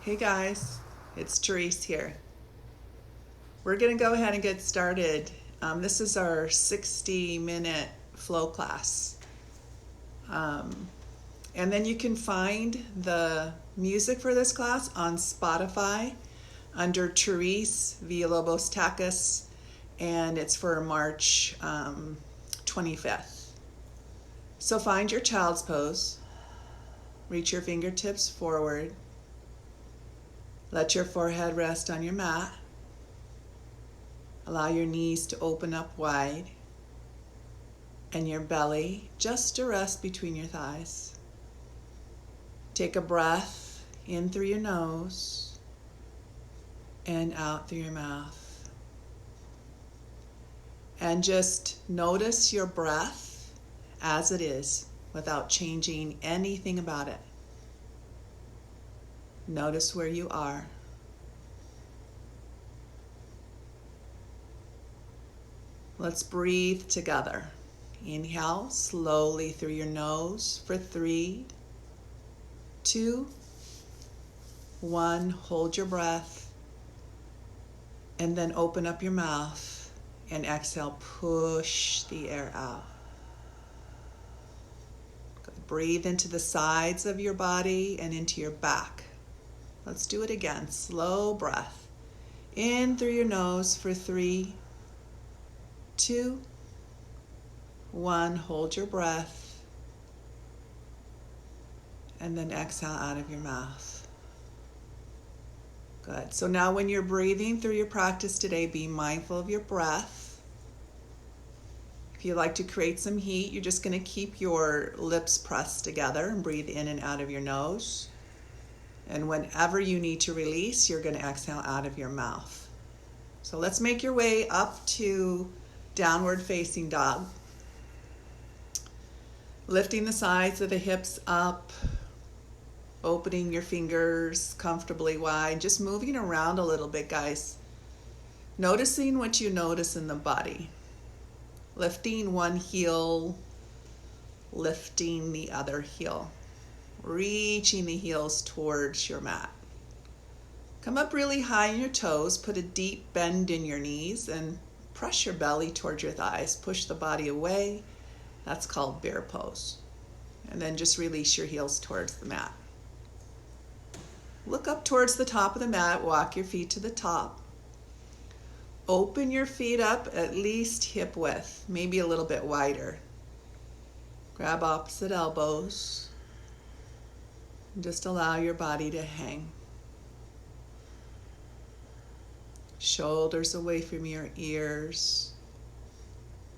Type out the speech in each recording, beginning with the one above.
Hey guys, it's Therese here. We're going to go ahead and get started. This is our 60-minute flow class. And then you can find the music for this class on Spotify under Therese Villalobos Takis, and it's for March 25th. So find your child's pose. Reach your fingertips forward. Let your forehead rest on your mat. Allow your knees to open up wide and your belly just to rest between your thighs. Take a breath in through your nose and out through your mouth. And just notice your breath as it is without changing anything about it. Notice where you are. Let's breathe together. Inhale slowly through your nose for 3, 2, 1. Hold your breath. And then open up your mouth and exhale. Push the air out. Breathe into the sides of your body and into your back. Let's do it again. Slow breath. In through your nose for 3, 2, 1. Hold your breath. And then exhale out of your mouth. Good. So now when you're breathing through your practice today, be mindful of your breath. If you like to create some heat, you're just going to keep your lips pressed together and breathe in and out of your nose. And whenever you need to release, you're going to exhale out of your mouth. So let's make your way up to downward facing dog. Lifting the sides of the hips up, opening your fingers comfortably wide, just moving around a little bit, guys. Noticing what you notice in the body. Lifting one heel, lifting the other heel. Reaching the heels towards your mat. Come up really high in your toes, put a deep bend in your knees, and press your belly towards your thighs. Push the body away. That's called bear pose. And then just release your heels towards the mat. Look up towards the top of the mat. Walk your feet to the top. Open your feet up at least hip width, maybe a little bit wider. Grab opposite elbows. And just allow your body to hang. Shoulders away from your ears.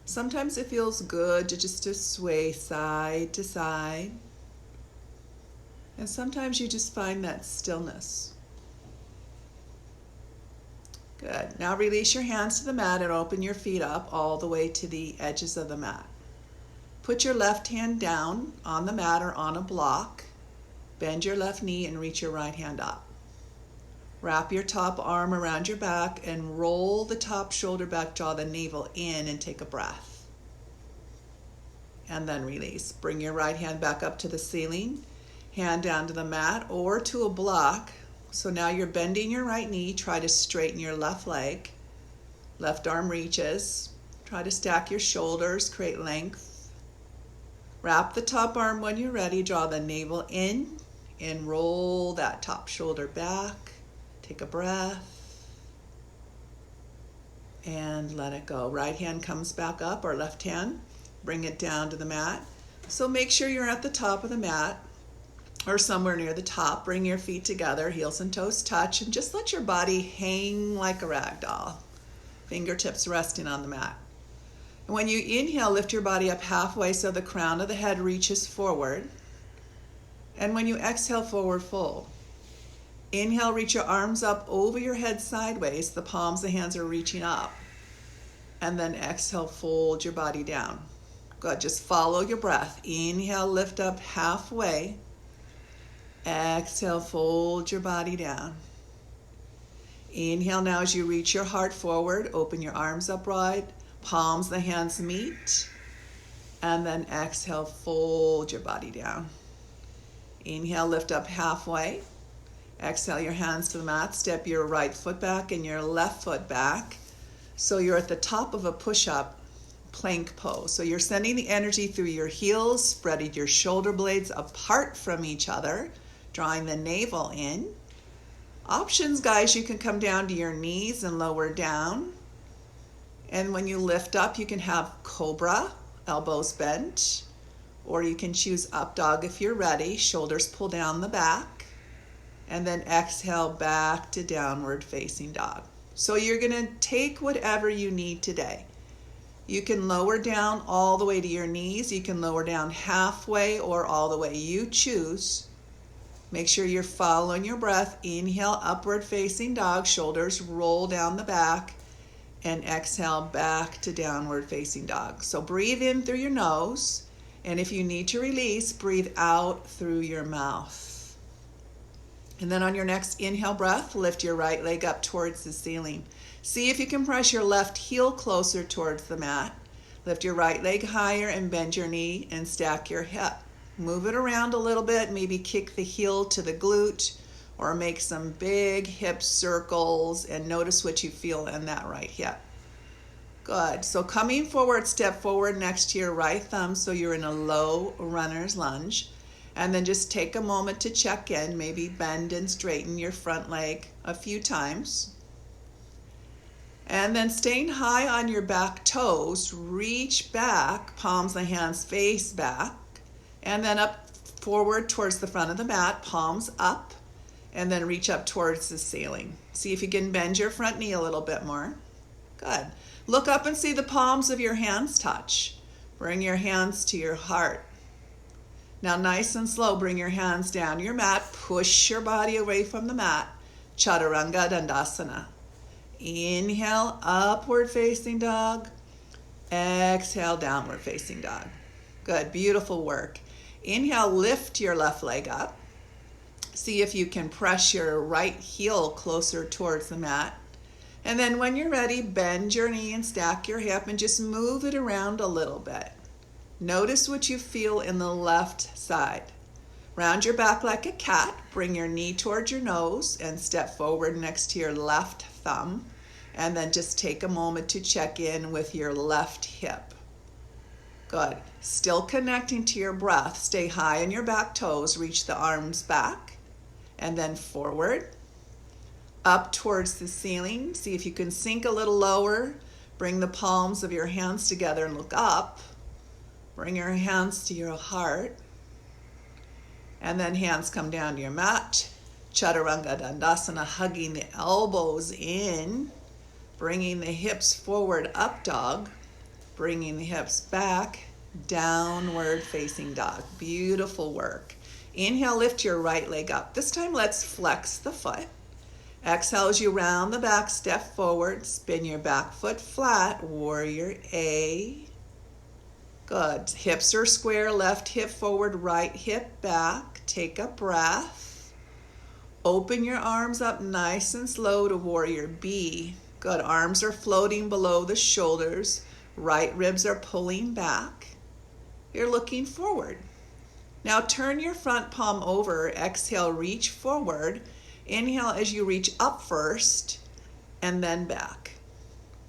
Sometimes it feels good to sway side to side. And sometimes you just find that stillness. Good. Now release your hands to the mat and open your feet up all the way to the edges of the mat. Put your left hand down on the mat or on a block. Bend your left knee and reach your right hand up. Wrap your top arm around your back and roll the top shoulder back, draw the navel in and take a breath. And then release. Bring your right hand back up to the ceiling, hand down to the mat or to a block. So now you're bending your right knee. Try to straighten your left leg. Left arm reaches. Try to stack your shoulders, create length. Wrap the top arm when you're ready. Draw the navel in and roll that top shoulder back. Take a breath and let it go. Right hand comes back up, or left hand. Bring it down to the mat. So make sure you're at the top of the mat or somewhere near the top. Bring your feet together, heels and toes touch, and just let your body hang like a rag doll. Fingertips resting on the mat. And when you inhale, lift your body up halfway so the crown of the head reaches forward. And when you exhale, forward fold. Inhale, reach your arms up over your head sideways. The palms of the hands are reaching up. And then exhale, fold your body down. Good, just follow your breath. Inhale, lift up halfway. Exhale, fold your body down. Inhale now as you reach your heart forward. Open your arms up wide. Palms of the hands meet. And then exhale, fold your body down. Inhale, lift up halfway. Exhale your hands to the mat. Step your right foot back and your left foot back. So you're at the top of a push-up plank pose. So you're sending the energy through your heels, spreading your shoulder blades apart from each other, drawing the navel in. Options, guys, you can come down to your knees and lower down. And when you lift up, you can have cobra, elbows bent, or you can choose up dog if you're ready. Shoulders pull down the back, and then exhale back to downward facing dog. So you're gonna take whatever you need today. You can lower down all the way to your knees. You can lower down halfway or all the way. You choose. Make sure you're following your breath. Inhale, upward facing dog. Shoulders roll down the back. And exhale back to downward facing dog. So breathe in through your nose. And if you need to release, breathe out through your mouth. And then on your next inhale breath, lift your right leg up towards the ceiling. See if you can press your left heel closer towards the mat. Lift your right leg higher and bend your knee and stack your hip. Move it around a little bit, maybe kick the heel to the glute or make some big hip circles and notice what you feel in that right hip. Good. So coming forward, step forward next to your right thumb so you're in a low runner's lunge. And then just take a moment to check in, maybe bend and straighten your front leg a few times. And then staying high on your back toes, reach back, palms of the hands face back, and then up forward towards the front of the mat, palms up, and then reach up towards the ceiling. See if you can bend your front knee a little bit more. Good. Look up and see the palms of your hands touch. Bring your hands to your heart. Now nice and slow, bring your hands down your mat, push your body away from the mat, Chaturanga Dandasana. Inhale, upward facing dog. Exhale, downward facing dog. Good, beautiful work. Inhale, lift your left leg up. See if you can press your right heel closer towards the mat. And then when you're ready, bend your knee and stack your hip and just move it around a little bit. Notice what you feel in the left side. Round your back like a cat. Bring your knee towards your nose and step forward next to your left thumb. And then just take a moment to check in with your left hip. Good. Still connecting to your breath. Stay high on your back toes. Reach the arms back and then forward. Up towards the ceiling. See if you can sink a little lower. Bring the palms of your hands together and look up. Bring your hands to your heart. And then hands come down to your mat. Chaturanga Dandasana, hugging the elbows in. Bringing the hips forward, up dog. Bringing the hips back, downward facing dog. Beautiful work. Inhale, lift your right leg up. This time let's flex the foot. Exhale as you round the back, step forward, spin your back foot flat, warrior A. Good. Hips are square, left hip forward, right hip back. Take a breath. Open your arms up nice and slow to warrior B. Good. Arms are floating below the shoulders. Right ribs are pulling back. You're looking forward. Now turn your front palm over. Exhale, reach forward. Inhale as you reach up first and then back.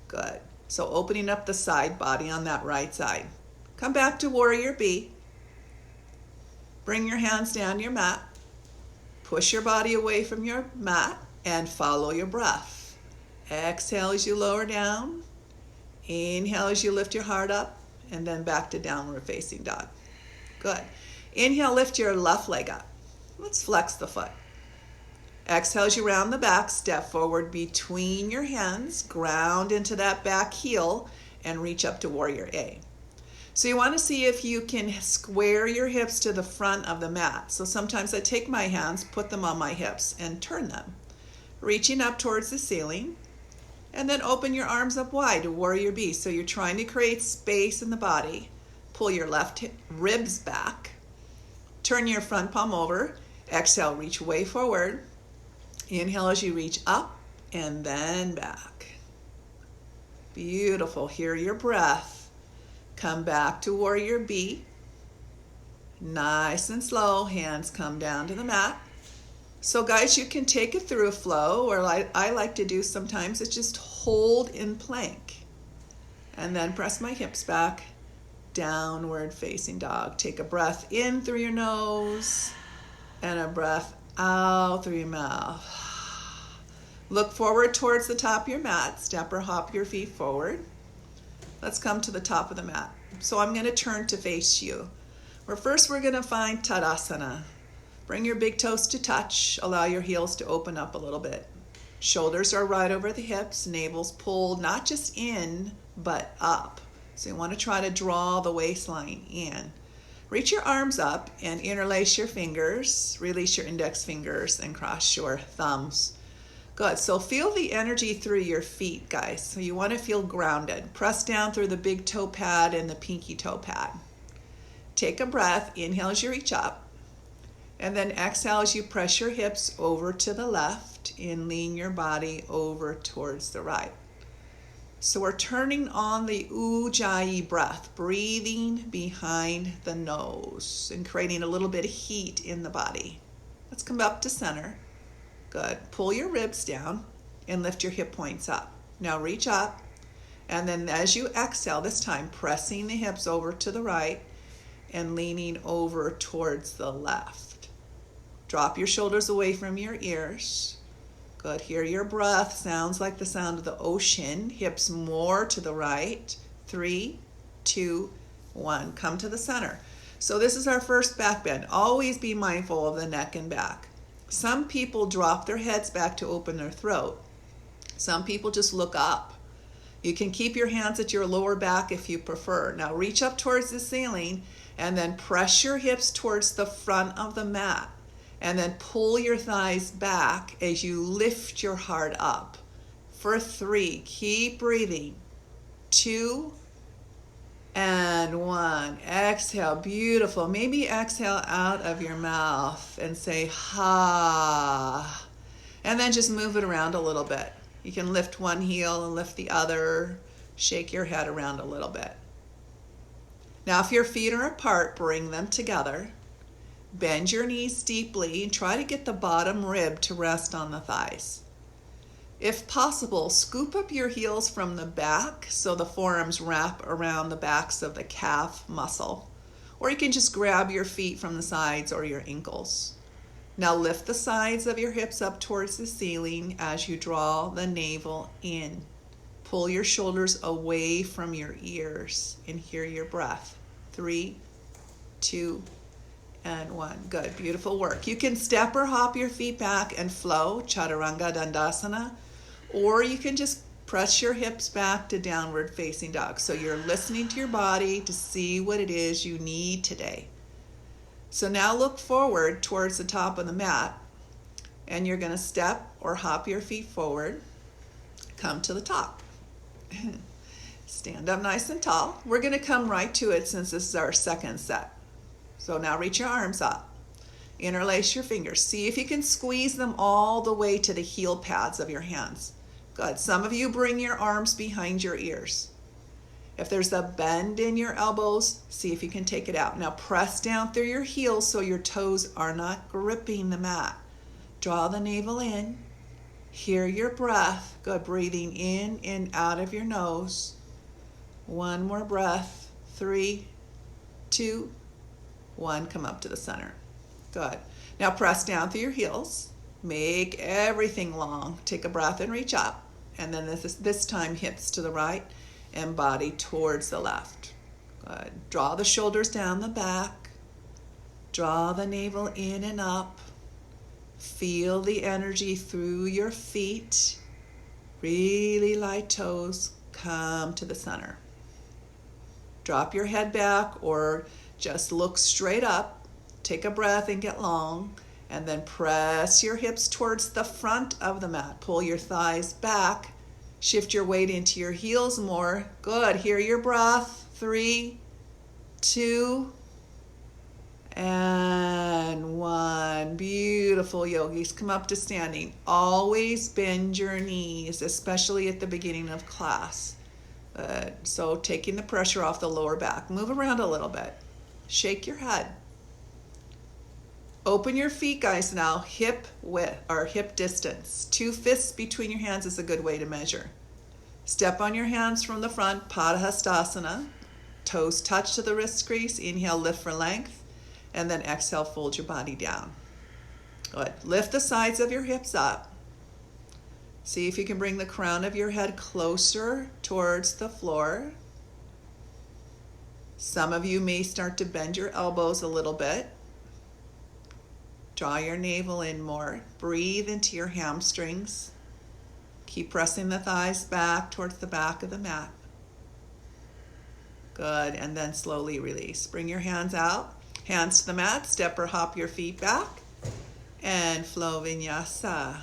Good. So opening up the side body on that right side. Come back to warrior B. Bring your hands down your mat. Push your body away from your mat and follow your breath. Exhale as you lower down. Inhale as you lift your heart up and then back to downward facing dog. Good. Inhale, lift your left leg up. Let's flex the foot. Exhale as you round the back, step forward between your hands, ground into that back heel and reach up to warrior A. So you want to see if you can square your hips to the front of the mat. So sometimes I take my hands, put them on my hips and turn them. Reaching up towards the ceiling. And then open your arms up wide to warrior B. So you're trying to create space in the body. Pull your left ribs back. Turn your front palm over. Exhale, reach way forward. Inhale as you reach up and then back. Beautiful. Hear your breath. Come back to warrior B. Nice and slow. Hands come down to the mat. So guys, you can take it through a flow, or I like to do sometimes, it's just hold in plank. And then press my hips back, downward facing dog. Take a breath in through your nose and a breath out through your mouth. Look forward towards the top of your mat. Step or hop your feet forward. Let's come to the top of the mat. So I'm going to turn to face you. First we're going to find Tadasana. Bring your big toes to touch. Allow your heels to open up a little bit. Shoulders are right over the hips. Navel's pulled not just in, but up. So you want to try to draw the waistline in. Reach your arms up and interlace your fingers. Release your index fingers and cross your thumbs. Good. So feel the energy through your feet, guys. So you want to feel grounded. Press down through the big toe pad and the pinky toe pad. Take a breath. Inhale as you reach up. And then exhale as you press your hips over to the left and lean your body over towards the right. So we're turning on the Ujjayi breath, breathing behind the nose and creating a little bit of heat in the body. Let's come up to center. Good. Pull your ribs down and lift your hip points up. Now reach up, and then as you exhale, this time pressing the hips over to the right and leaning over towards the left. Drop your shoulders away from your ears. Good. Hear your breath. Sounds like the sound of the ocean. Hips more to the right. 3, 2, 1. Come to the center. So this is our first back bend. Always be mindful of the neck and back. Some people drop their heads back to open their throat. Some people just look up. You can keep your hands at your lower back if you prefer. Now reach up towards the ceiling and then press your hips towards the front of the mat. And then pull your thighs back as you lift your heart up. For 3, keep breathing. 2 and 1. Exhale, beautiful. Maybe exhale out of your mouth and say, ha. And then just move it around a little bit. You can lift one heel and lift the other. Shake your head around a little bit. Now, if your feet are apart, bring them together. Bend your knees deeply and try to get the bottom rib to rest on the thighs. If possible, scoop up your heels from the back so the forearms wrap around the backs of the calf muscle. Or you can just grab your feet from the sides or your ankles. Now lift the sides of your hips up towards the ceiling as you draw the navel in. Pull your shoulders away from your ears and hear your breath. 3, 2, and 1. Good. Beautiful work. You can step or hop your feet back and flow, Chaturanga Dandasana, or you can just press your hips back to downward facing dog. So you're listening to your body to see what it is you need today. So now look forward towards the top of the mat, and you're going to step or hop your feet forward. Come to the top. Stand up nice and tall. We're going to come right to it since this is our second set. So now reach your arms up. Interlace your fingers. See if you can squeeze them all the way to the heel pads of your hands. Good. Some of you bring your arms behind your ears. If there's a bend in your elbows, see if you can take it out. Now press down through your heels so your toes are not gripping the mat. Draw the navel in. Hear your breath. Good. Breathing in and out of your nose. One more breath. 3, 2, 1. Come up to the center. Good. Now press down through your heels. Make everything long. Take a breath and reach up. And then this time hips to the right and body towards the left. Good. Draw the shoulders down the back. Draw the navel in and up. Feel the energy through your feet. Really light toes. Come to the center. Drop your head back or just look straight up. Take a breath and get long. And then press your hips towards the front of the mat. Pull your thighs back. Shift your weight into your heels more. Good. Hear your breath. 3, 2, and 1. Beautiful, yogis. Come up to standing. Always bend your knees, especially at the beginning of class. So taking the pressure off the lower back. Move around a little bit. Shake your head. Open your feet, guys, now, hip width or hip distance. 2 fists between your hands is a good way to measure. Step on your hands from the front, Padahastasana. Toes touch to the wrist crease. Inhale, lift for length. And then exhale, fold your body down. Good. Lift the sides of your hips up. See if you can bring the crown of your head closer towards the floor. Some of you may start to bend your elbows a little bit. Draw your navel in more. Breathe into your hamstrings. Keep pressing the thighs back towards the back of the mat. Good, and then slowly release. Bring your hands out, hands to the mat, step or hop your feet back, and flow vinyasa.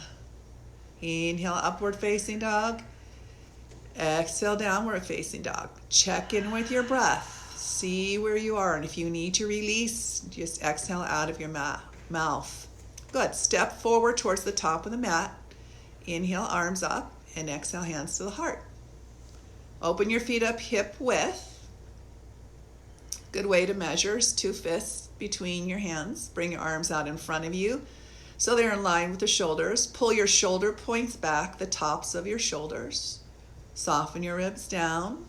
Inhale, upward facing dog. Exhale, downward facing dog. Check in with your breath. See where you are, and if you need to release, just exhale out of your mouth. Good. Step forward towards the top of the mat. Inhale, arms up, and exhale, hands to the heart. Open your feet up hip width. Good way to measure is 2 fists between your hands. Bring your arms out in front of you so they're in line with the shoulders. Pull your shoulder points back, the tops of your shoulders. Soften your ribs down.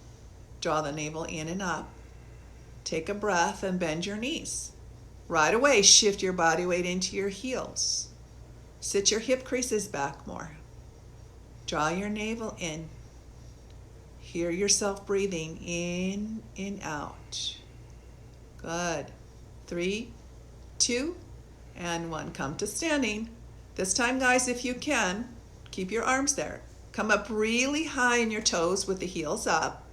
Draw the navel in and up. Take a breath and bend your knees. Right away, shift your body weight into your heels. Sit your hip creases back more. Draw your navel in. Hear yourself breathing in and out. Good. 3, 2, and 1. Come to standing. This time, guys, if you can, keep your arms there. Come up really high in your toes with the heels up.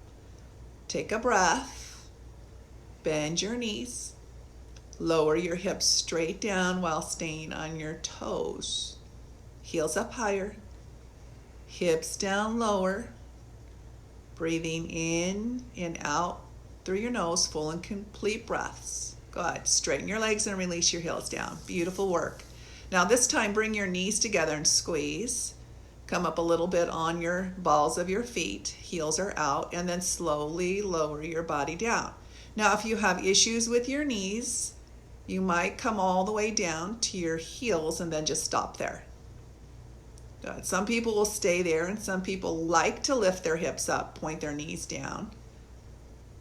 Take a breath. Bend your knees. Lower your hips straight down while staying on your toes. Heels up higher. Hips down lower. Breathing in and out through your nose, full and complete breaths. Good. Straighten your legs and release your heels down. Beautiful work. Now this time, bring your knees together and squeeze. Come up a little bit on your balls of your feet. Heels are out, and then slowly lower your body down. Now, if you have issues with your knees, you might come all the way down to your heels and then just stop there. Good. Some people will stay there, and some people like to lift their hips up, point their knees down.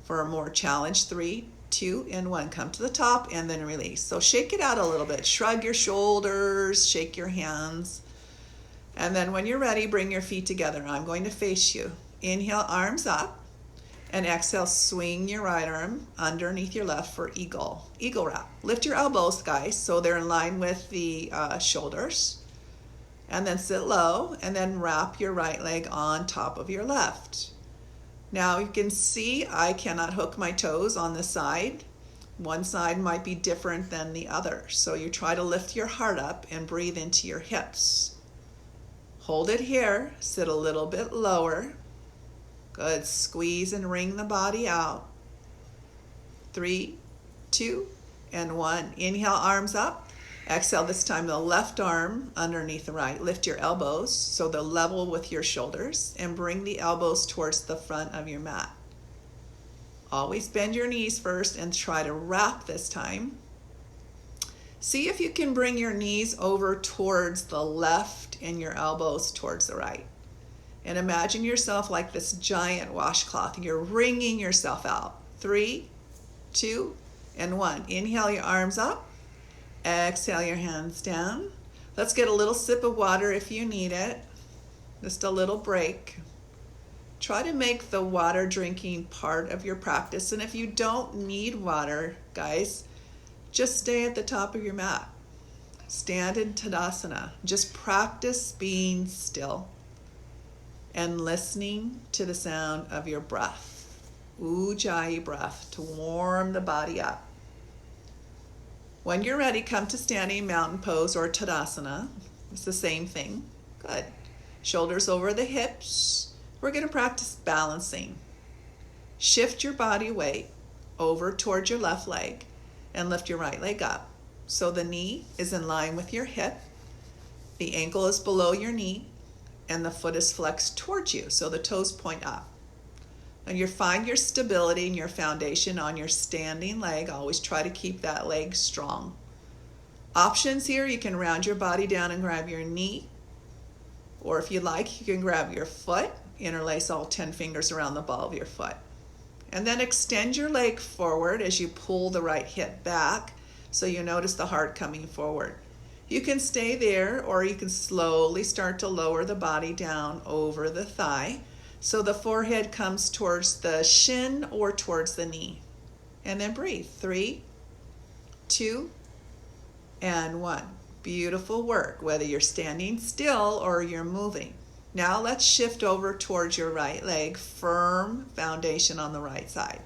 For a more challenge, 3, 2, and 1. Come to the top and then release. So shake it out a little bit. Shrug your shoulders, shake your hands. And then when you're ready, bring your feet together. I'm going to face you. Inhale, arms up. And exhale, swing your right arm underneath your left for eagle wrap. Lift your elbows, guys, so they're in line with the shoulders. And then sit low, and then wrap your right leg on top of your left. Now you can see I cannot hook my toes on the side. One side might be different than the other. So you try to lift your heart up and breathe into your hips. Hold it here, sit a little bit lower. Good. Squeeze and wring the body out. 3, 2, and 1. Inhale, arms up. Exhale, this time the left arm underneath the right. Lift your elbows so they're level with your shoulders, and bring the elbows towards the front of your mat. Always bend your knees first and try to wrap this time. See if you can bring your knees over towards the left and your elbows towards the right. And imagine yourself like this giant washcloth. You're wringing yourself out. 3, 2, and 1. Inhale your arms up. Exhale your hands down. Let's get a little sip of water if you need it. Just a little break. Try to make the water drinking part of your practice. And if you don't need water, guys, just stay at the top of your mat. Stand in Tadasana. Just practice being still and listening to the sound of your breath. Ujjayi breath to warm the body up. When you're ready, come to standing mountain pose or Tadasana. It's the same thing. Good. Shoulders over the hips. We're going to practice balancing. Shift your body weight over towards your left leg and lift your right leg up. So the knee is in line with your hip. The ankle is below your knee and the foot is flexed towards you. So the toes point up. And you find your stability and your foundation on your standing leg. Always try to keep that leg strong. Options here, you can round your body down and grab your knee, or if you like, you can grab your foot, interlace all 10 fingers around the ball of your foot. And then extend your leg forward as you pull the right hip back, so you notice the heart coming forward. You can stay there, or you can slowly start to lower the body down over the thigh, so the forehead comes towards the shin or towards the knee. And then breathe. 3, 2, and 1. Beautiful work, whether you're standing still or you're moving. Now let's shift over towards your right leg, firm foundation on the right side.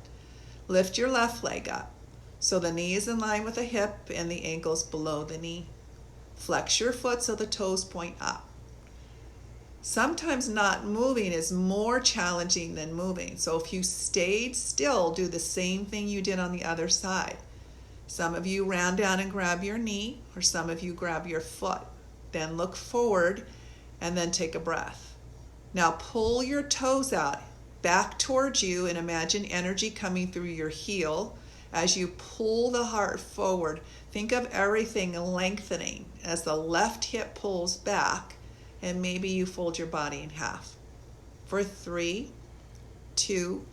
Lift your left leg up so the knee is in line with the hip and the ankle's below the knee. Flex your foot so the toes point up. Sometimes not moving is more challenging than moving. So if you stayed still, do the same thing you did on the other side. Some of you round down and grab your knee, or some of you grab your foot. Then look forward and then take a breath. Now pull your toes out back towards you and imagine energy coming through your heel as you pull the heart forward. Think of everything lengthening as the left hip pulls back, and maybe you fold your body in half. For 3, 2,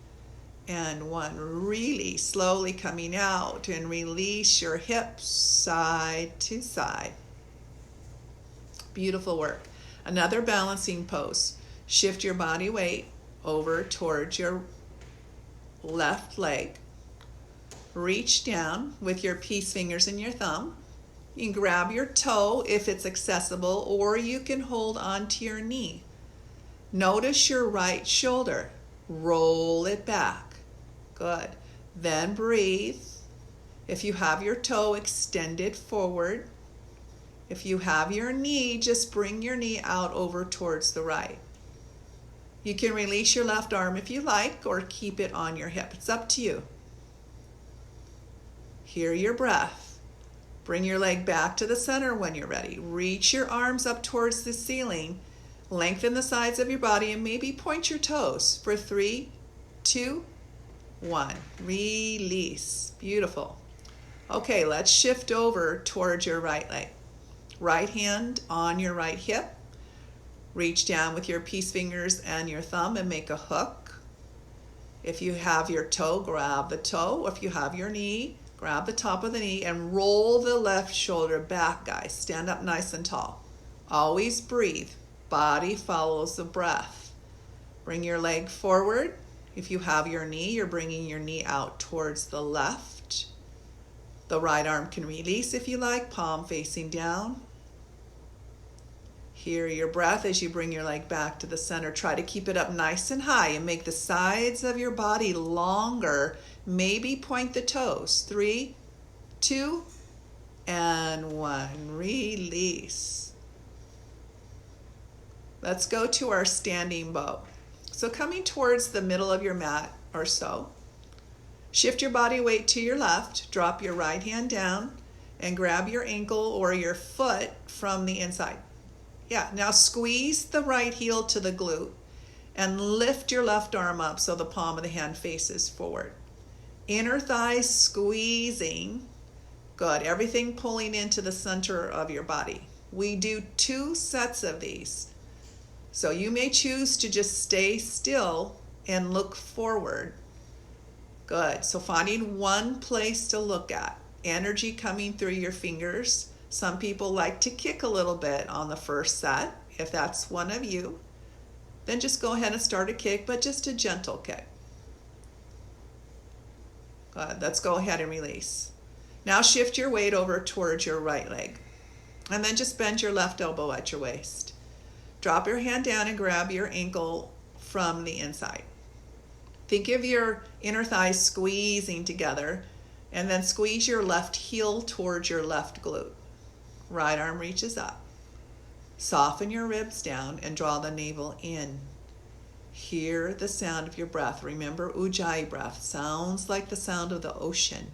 and 1. Really slowly coming out and release your hips side to side. Beautiful work. Another balancing pose. Shift your body weight over towards your left leg. Reach down with your peace fingers and your thumb. You can grab your toe if it's accessible, or you can hold onto your knee. Notice your right shoulder. Roll it back. Good. Then breathe. If you have your toe, extend it forward. If you have your knee, just bring your knee out over towards the right. You can release your left arm if you like, or keep it on your hip. It's up to you. Hear your breath. Bring your leg back to the center when you're ready. Reach your arms up towards the ceiling. Lengthen the sides of your body and maybe point your toes. For 3, 2, 1. Release. Beautiful. Okay, let's shift over towards your right leg. Right hand on your right hip. Reach down with your peace fingers and your thumb and make a hook. If you have your toe, grab the toe. If you have your knee, grab the top of the knee and roll the left shoulder back, guys. Stand up nice and tall. Always breathe. Body follows the breath. Bring your leg forward. If you have your knee, you're bringing your knee out towards the left. The right arm can release if you like, palm facing down. Hear your breath as you bring your leg back to the center. Try to keep it up nice and high and make the sides of your body longer. Maybe point the toes. 3, 2, and 1. Release. Let's go to our standing bow. So coming towards the middle of your mat or so, shift your body weight to your left, drop your right hand down, and grab your ankle or your foot from the inside. Yeah, now squeeze the right heel to the glute and lift your left arm up so the palm of the hand faces forward. Inner thighs squeezing. Good. Everything pulling into the center of your body. We do 2 sets of these. So you may choose to just stay still and look forward. Good. So finding one place to look at. Energy coming through your fingers. Some people like to kick a little bit on the first set. If that's one of you, then just go ahead and start a kick, but just a gentle kick. Good. Let's go ahead and release. Now shift your weight over towards your right leg. And then just bend your left elbow at your waist. Drop your hand down and grab your ankle from the inside. Think of your inner thighs squeezing together, and then squeeze your left heel towards your left glute. Right arm reaches up. Soften your ribs down and draw the navel in. Hear the sound of your breath. Remember, Ujjayi breath sounds like the sound of the ocean.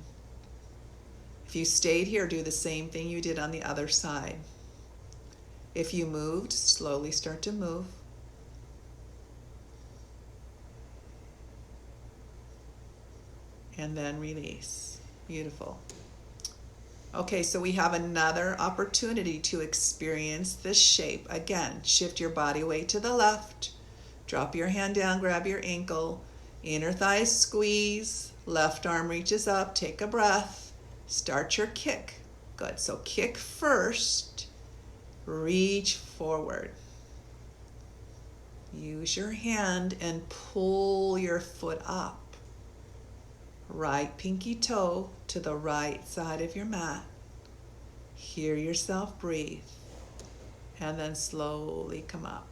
If you stayed here, do the same thing you did on the other side. If you moved, slowly start to move. And then release. Beautiful. Okay, so we have another opportunity to experience this shape. Again, shift your body weight to the left. Drop your hand down, grab your ankle. Inner thigh squeeze. Left arm reaches up. Take a breath. Start your kick. Good. So kick first. Reach forward. Use your hand and pull your foot up. Right pinky toe to the right side of your mat. Hear yourself breathe. And then slowly come up.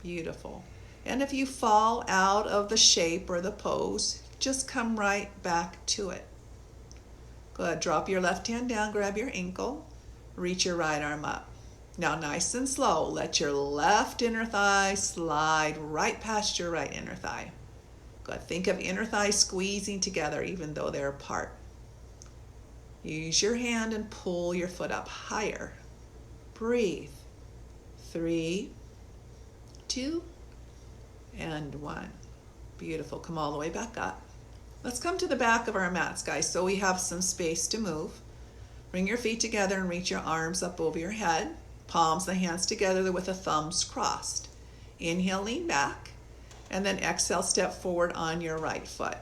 Beautiful. And if you fall out of the shape or the pose, just come right back to it. Good. Drop your left hand down, grab your ankle, reach your right arm up. Now nice and slow, let your left inner thigh slide right past your right inner thigh. Good. Think of inner thighs squeezing together even though they're apart. Use your hand and pull your foot up higher. Breathe. 3, 2, and 1. Beautiful. Come all the way back up. Let's come to the back of our mats, guys, so we have some space to move. Bring your feet together and reach your arms up over your head. Palms the hands together with the thumbs crossed. Inhale, lean back, and then exhale, step forward on your right foot.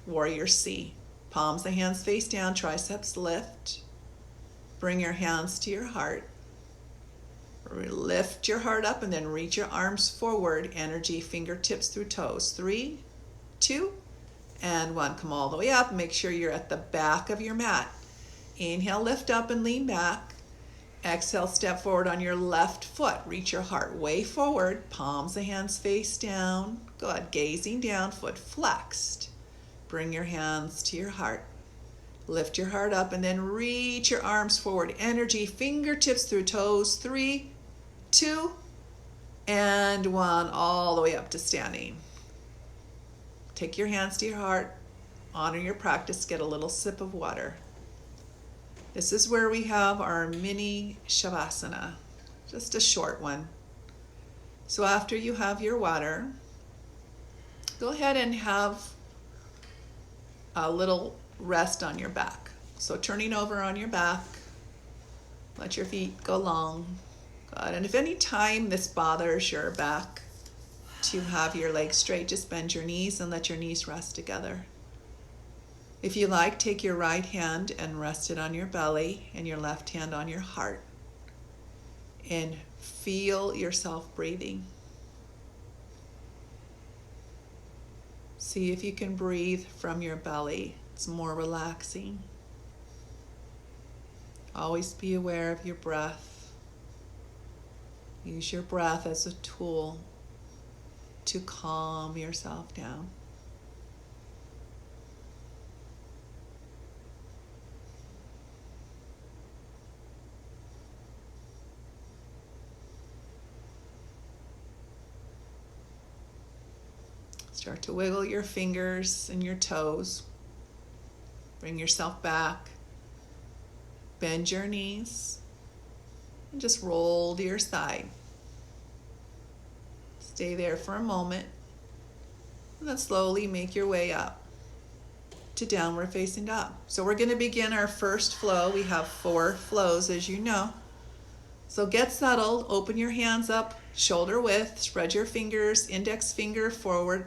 Warrior C. Palms the hands face down, triceps lift. Bring your hands to your heart. Lift your heart up and then reach your arms forward. Energy, fingertips through toes. 3, 2, and 1. Come all the way up. Make sure you're at the back of your mat. Inhale, lift up and lean back. Exhale, step forward on your left foot. Reach your heart way forward. Palms the hands face down. Good. Gazing down, foot flexed. Bring your hands to your heart. Lift your heart up and then reach your arms forward. Energy, fingertips through toes. 3, 2, and 1. All the way up to standing. Take your hands to your heart. Honor your practice. Get a little sip of water. This is where we have our mini Shavasana, just a short one. So after you have your water, go ahead and have a little rest on your back. So turning over on your back, let your feet go long. Good. And if any time this bothers your back to have your legs straight, just bend your knees and let your knees rest together. If you like, take your right hand and rest it on your belly and your left hand on your heart. And feel yourself breathing. See if you can breathe from your belly. It's more relaxing. Always be aware of your breath. Use your breath as a tool to calm yourself down. Start to wiggle your fingers and your toes. Bring yourself back. Bend your knees. And just roll to your side. Stay there for a moment. And then slowly make your way up to downward facing dog. So we're going to begin our first flow. We have 4 flows, as you know. So get settled. Open your hands up, shoulder width. Spread your fingers, index finger forward.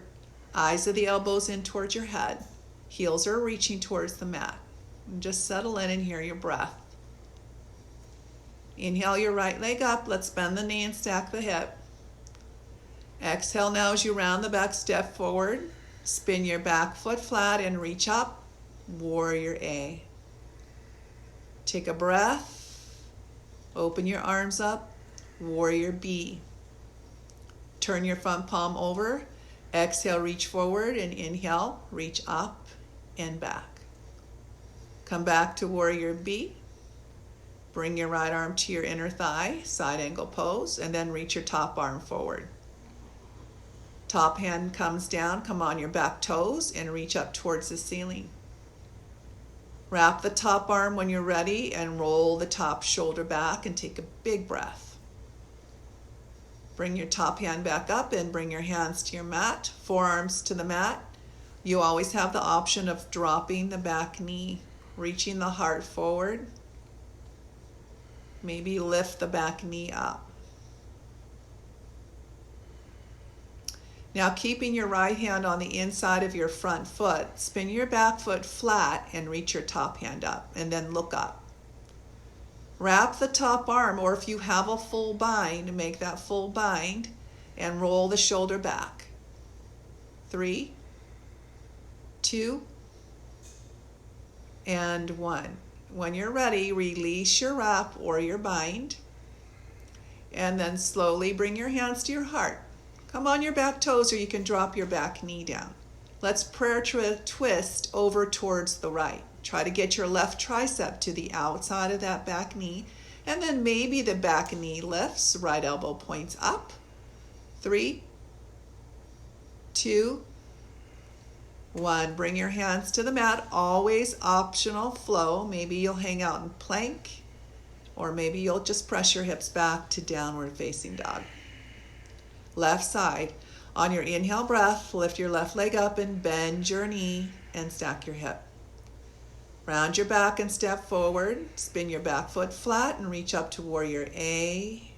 Eyes of the elbows in towards your head. Heels are reaching towards the mat. And just settle in and hear your breath. Inhale your right leg up. Let's bend the knee and stack the hip. Exhale now as you round the back, step forward. Spin your back foot flat and reach up. Warrior A. Take a breath. Open your arms up. Warrior B. Turn your front palm over. Exhale, reach forward, and inhale, reach up and back. Come back to Warrior B. Bring your right arm to your inner thigh, side angle pose, and then reach your top arm forward. Top hand comes down, come on your back toes, and reach up towards the ceiling. Wrap the top arm when you're ready, and roll the top shoulder back, and take a big breath. Bring your top hand back up and bring your hands to your mat, forearms to the mat. You always have the option of dropping the back knee reaching the heart forward. Maybe lift the back knee up. Now, keeping your right hand on the inside of your front foot, spin your back foot flat and reach your top hand up, and then look up. Wrap the top arm, or if you have a full bind, make that full bind and roll the shoulder back. 3, 2, and 1. When you're ready, release your wrap or your bind, and then slowly bring your hands to your heart. Come on your back toes, or you can drop your back knee down. Let's prayer twist over towards the right. Try to get your left tricep to the outside of that back knee, and then maybe the back knee lifts, right elbow points up. 3, 2, 1. Bring your hands to the mat. Always optional flow. Maybe you'll hang out in plank, or maybe you'll just press your hips back to downward facing dog. Left side. On your inhale breath, lift your left leg up and bend your knee and stack your hip. Round your back and step forward. Spin your back foot flat and reach up to warrior A.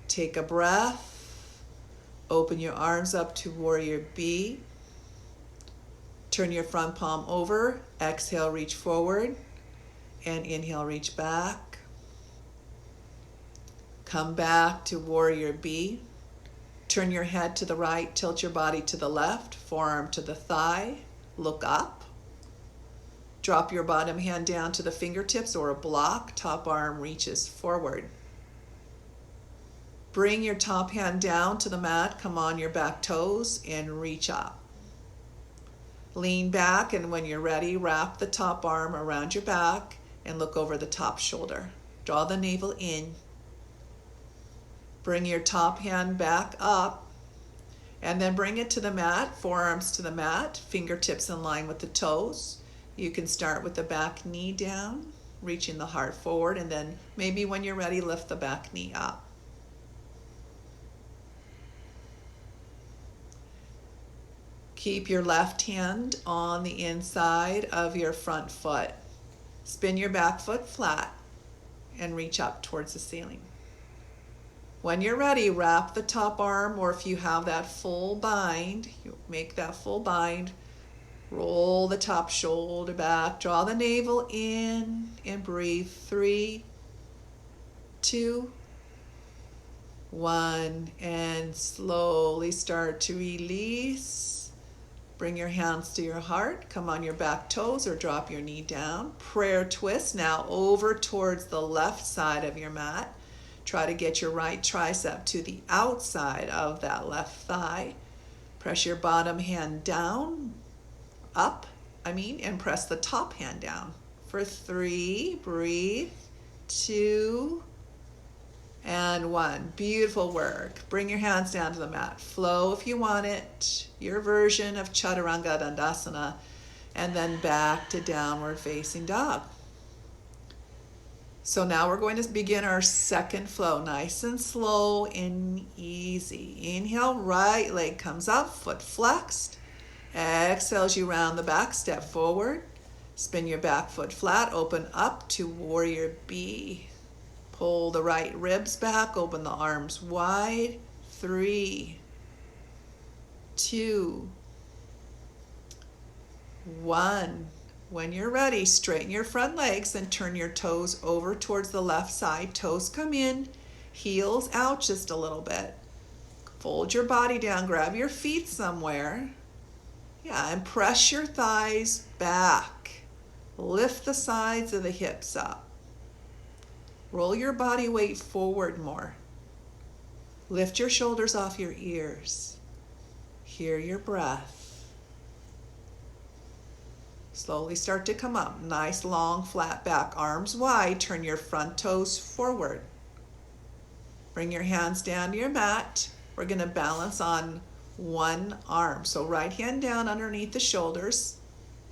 Take a breath. Open your arms up to warrior B. Turn your front palm over. Exhale, reach forward. And inhale, reach back. Come back to warrior B. Turn your head to the right, tilt your body to the left, forearm to the thigh, look up. Drop your bottom hand down to the fingertips or a block, top arm reaches forward. Bring your top hand down to the mat, come on your back toes and reach up. Lean back, and when you're ready, wrap the top arm around your back and look over the top shoulder. Draw the navel in. Bring your top hand back up, and then bring it to the mat, forearms to the mat, fingertips in line with the toes. You can start with the back knee down, reaching the heart forward, and then maybe when you're ready, lift the back knee up. Keep your left hand on the inside of your front foot. Spin your back foot flat and reach up towards the ceiling. When you're ready, wrap the top arm, or if you have that full bind, you make that full bind. Roll the top shoulder back, draw the navel in, and breathe. 3, 2, 1, and slowly start to release. Bring your hands to your heart, come on your back toes or drop your knee down. Prayer twist now over towards the left side of your mat. Try to get your right tricep to the outside of that left thigh. Press your bottom hand down, and press the top hand down. For 3, breathe, 2, and 1. Beautiful work. Bring your hands down to the mat. Flow if you want it, your version of Chaturanga Dandasana, and then back to downward facing dog. So now we're going to begin our second flow, nice and slow and easy. Inhale, right leg comes up, foot flexed. Exhale as you round the back, step forward. Spin your back foot flat, open up to warrior B. Pull the right ribs back, open the arms wide. 3, 2, 1. When you're ready, straighten your front legs and turn your toes over towards the left side. Toes come in, heels out just a little bit. Fold your body down, grab your feet somewhere. Yeah, and press your thighs back. Lift the sides of the hips up. Roll your body weight forward more. Lift your shoulders off your ears. Hear your breath. Slowly start to come up. Nice long flat back, arms wide. Turn your front toes forward. Bring your hands down to your mat. We're going to balance on one arm. So right hand down underneath the shoulders.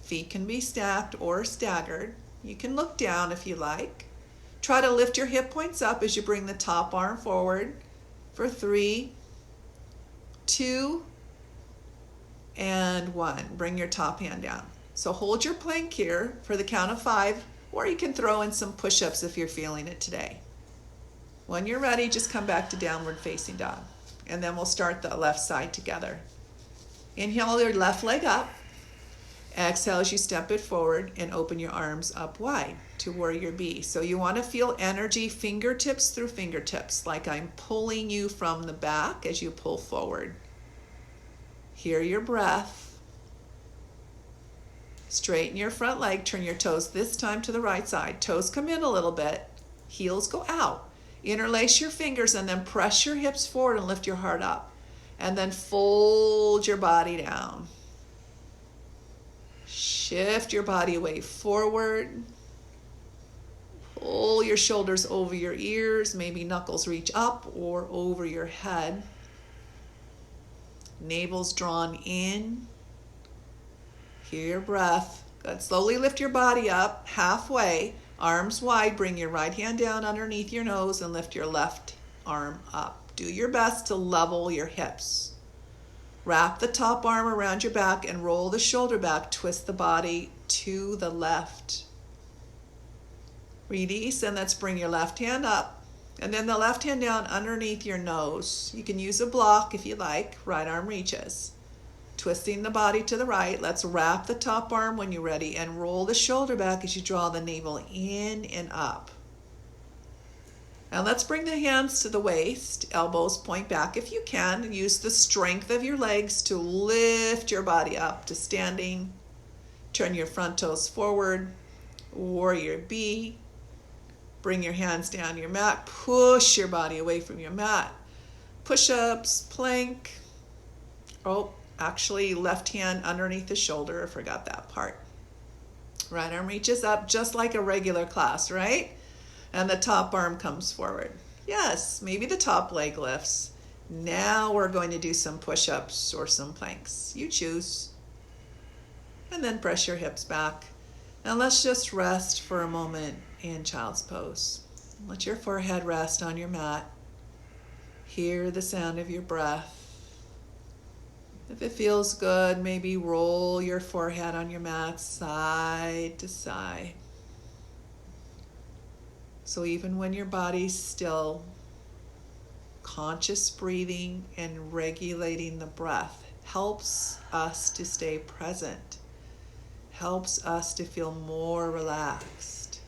Feet can be stacked or staggered. You can look down if you like. Try to lift your hip points up as you bring the top arm forward. For 3, 2, and 1. Bring your top hand down. So hold your plank here for the count of 5, or you can throw in some push-ups if you're feeling it today. When you're ready, just come back to downward facing dog. And then we'll start the left side together. Inhale your left leg up. Exhale as you step it forward and open your arms up wide to warrior B. So you want to feel energy fingertips through fingertips, like I'm pulling you from the back as you pull forward. Hear your breath. Straighten your front leg, turn your toes this time to the right side. Toes come in a little bit, heels go out. Interlace your fingers and then press your hips forward and lift your heart up. And then fold your body down. Shift your body weight forward. Pull your shoulders over your ears. Maybe knuckles reach up or over your head. Navel's drawn in. Hear your breath. Good. Slowly lift your body up halfway. Arms wide. Bring your right hand down underneath your nose and lift your left arm up. Do your best to level your hips. Wrap the top arm around your back and roll the shoulder back. Twist the body to the left. Release, and let's bring your left hand up. And then the left hand down underneath your nose. You can use a block if you like. Right arm reaches. Twisting the body to the right. Let's wrap the top arm when you're ready and roll the shoulder back as you draw the navel in and up. And let's bring the hands to the waist, elbows point back if you can. Use the strength of your legs to lift your body up to standing. Turn your front toes forward, warrior B. Bring your hands down your mat, push your body away from your mat. Push-ups, plank. Oh, actually left hand underneath the shoulder, I forgot that part. Right arm reaches up just like a regular class, right? And the top arm comes forward. Yes, maybe the top leg lifts. Now we're going to do some push-ups or some planks. You choose. And then press your hips back. And let's just rest for a moment in child's pose. Let your forehead rest on your mat. Hear the sound of your breath. If it feels good, maybe roll your forehead on your mat side to side. So even when your body's still, conscious breathing and regulating the breath helps us to stay present, helps us to feel more relaxed.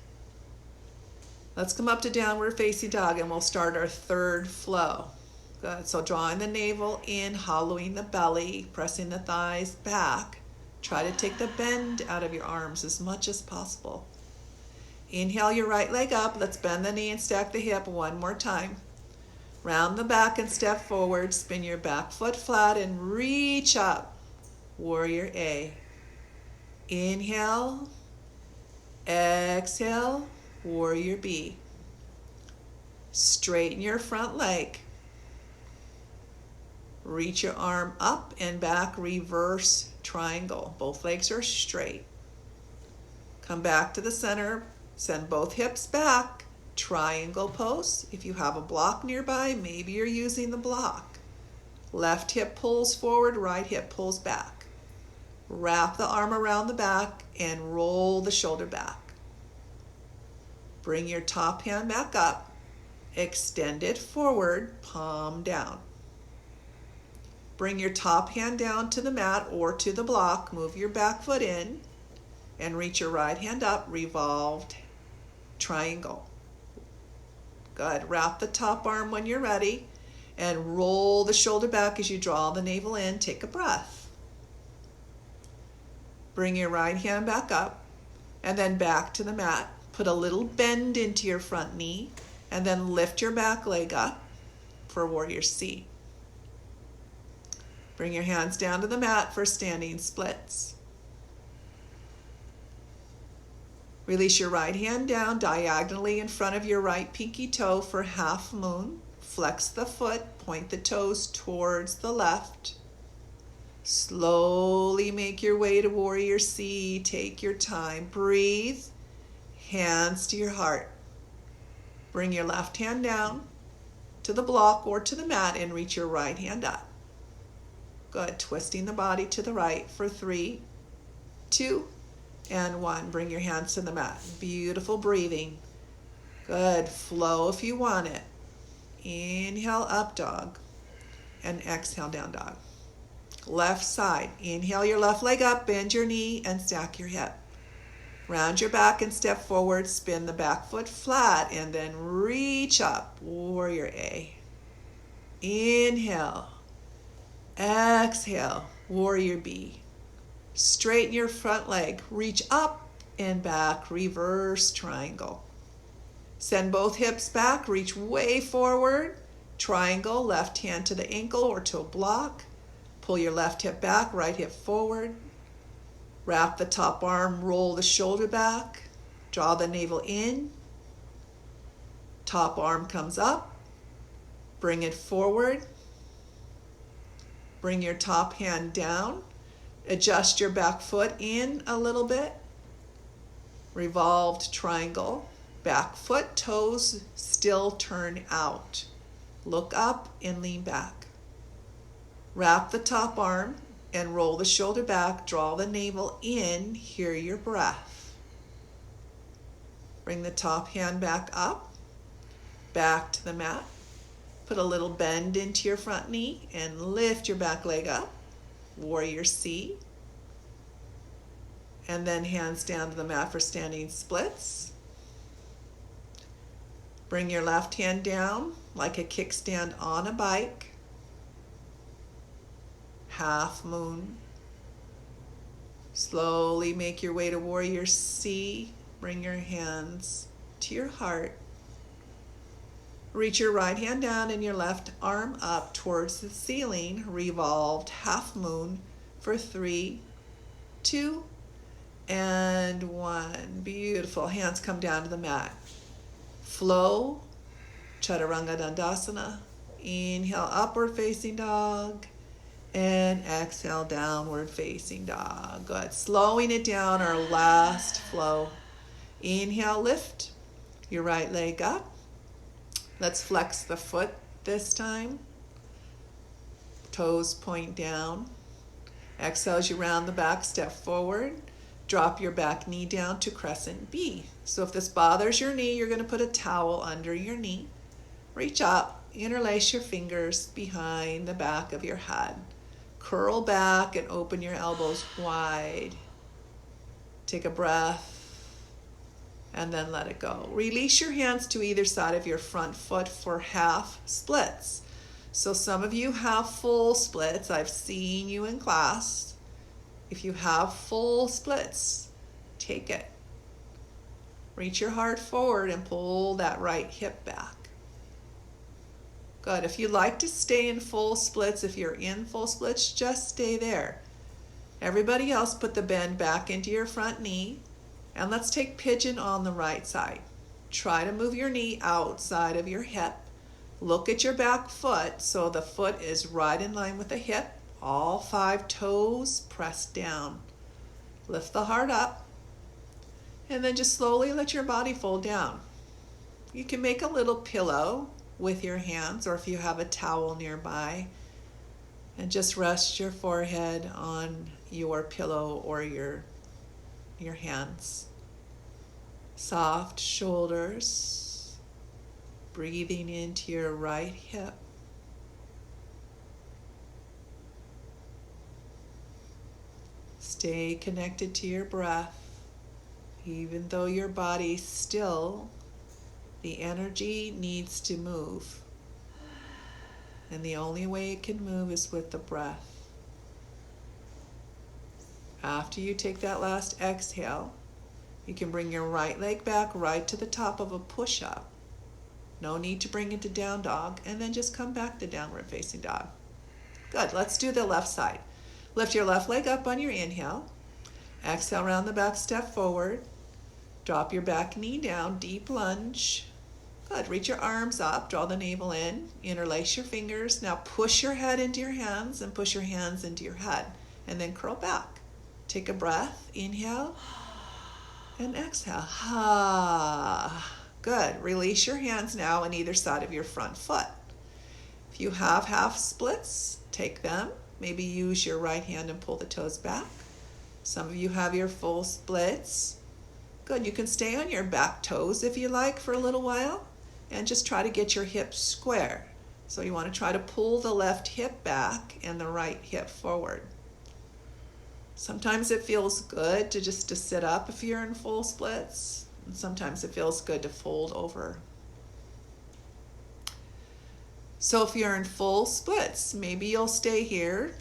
Let's come up to downward facing dog and we'll start our third flow. Good. So drawing the navel in, hollowing the belly, pressing the thighs back. Try to take the bend out of your arms as much as possible. Inhale your right leg up. Let's bend the knee and stack the hip one more time. Round the back and step forward. Spin your back foot flat and reach up. Warrior A. Inhale. Exhale. Warrior B. Straighten your front leg. Reach your arm up and back. Reverse triangle. Both legs are straight. Come back to the center. Send both hips back. Triangle pose. If you have a block nearby, maybe you're using the block. Left hip pulls forward, right hip pulls back. Wrap the arm around the back and roll the shoulder back. Bring your top hand back up. Extend it forward, palm down. Bring your top hand down to the mat or to the block. Move your back foot in and reach your right hand up, revolved triangle. Good. Wrap the top arm when you're ready and roll the shoulder back as you draw the navel in. Take a breath. Bring your right hand back up and then back to the mat. Put a little bend into your front knee and then lift your back leg up for warrior C. Bring your hands down to the mat for standing splits. Release your right hand down diagonally in front of your right pinky toe for half moon. Flex the foot, point the toes towards the left. Slowly make your way to warrior C. Take your time. Breathe. Hands to your heart. Bring your left hand down to the block or to the mat and reach your right hand up. Good. Twisting the body to the right for 3, 2, and 1. Bring your hands to the mat. Beautiful breathing. Good. Flow if you want it. Inhale, up dog, and exhale, down dog. Left side. Inhale your left leg up, bend your knee, and stack your hip. Round your back and step forward, spin the back foot flat, and then reach up, warrior A. Inhale. Exhale, warrior B. Straighten your front leg, reach up and back, reverse triangle. Send both hips back, reach way forward, triangle, left hand to the ankle or to a block. Pull your left hip back, right hip forward. Wrap the top arm, roll the shoulder back, draw the navel in. Top arm comes up, bring it forward. Bring your top hand down. Adjust your back foot in a little bit. Revolved triangle. Back foot, toes still turn out. Look up and lean back. Wrap the top arm and roll the shoulder back. Draw the navel in. Hear your breath. Bring the top hand back up. Back to the mat. Put a little bend into your front knee and lift your back leg up. Warrior C. And then hands down to the mat for standing splits. Bring your left hand down like a kickstand on a bike. Half moon. Slowly make your way to warrior C. Bring your hands to your heart. Reach your right hand down and your left arm up towards the ceiling. Revolved half moon for 3, 2, and 1. Beautiful. Hands come down to the mat. Flow, Chaturanga Dandasana. Inhale, upward facing dog. And exhale, downward facing dog. Good. Slowing it down, our last flow. Inhale, lift your right leg up. Let's flex the foot this time. Toes point down. Exhale as you round the back, step forward. Drop your back knee down to crescent B. So if this bothers your knee, you're going to put a towel under your knee. Reach up, interlace your fingers behind the back of your head. Curl back and open your elbows wide. Take a breath. And then let it go. Release your hands to either side of your front foot for half splits. So some of you have full splits. I've seen you in class. If you have full splits, take it. Reach your heart forward and pull that right hip back. Good. If you like to stay in full splits, if you're in full splits, just stay there. Everybody else, put the bend back into your front knee. And let's take pigeon on the right side. Try to move your knee outside of your hip. Look at your back foot so the foot is right in line with the hip. All 5 toes pressed down. Lift the heart up. And then just slowly let your body fold down. You can make a little pillow with your hands, or if you have a towel nearby, and just rest your forehead on your pillow or your hands. Soft shoulders, breathing into your right hip. Stay connected to your breath. Even though your body's still, the energy needs to move. And the only way it can move is with the breath. After you take that last exhale, you can bring your right leg back right to the top of a push-up. No need to bring it to down dog, and then just come back to downward facing dog. Good. Let's do the left side. Lift your left leg up on your inhale. Exhale, round the back, step forward. Drop your back knee down, deep lunge. Good. Reach your arms up, draw the navel in, interlace your fingers. Now push your head into your hands and push your hands into your head, and then curl back. Take a breath, inhale, and exhale. Good. Release your hands now on either side of your front foot. If you have half splits, take them. Maybe use your right hand and pull the toes back. Some of you have your full splits. Good, you can stay on your back toes if you like for a little while and just try to get your hips square. So you want to try to pull the left hip back and the right hip forward. Sometimes it feels good to just to sit up if you're in full splits, and sometimes it feels good to fold over. So if you're in full splits, maybe you'll stay here.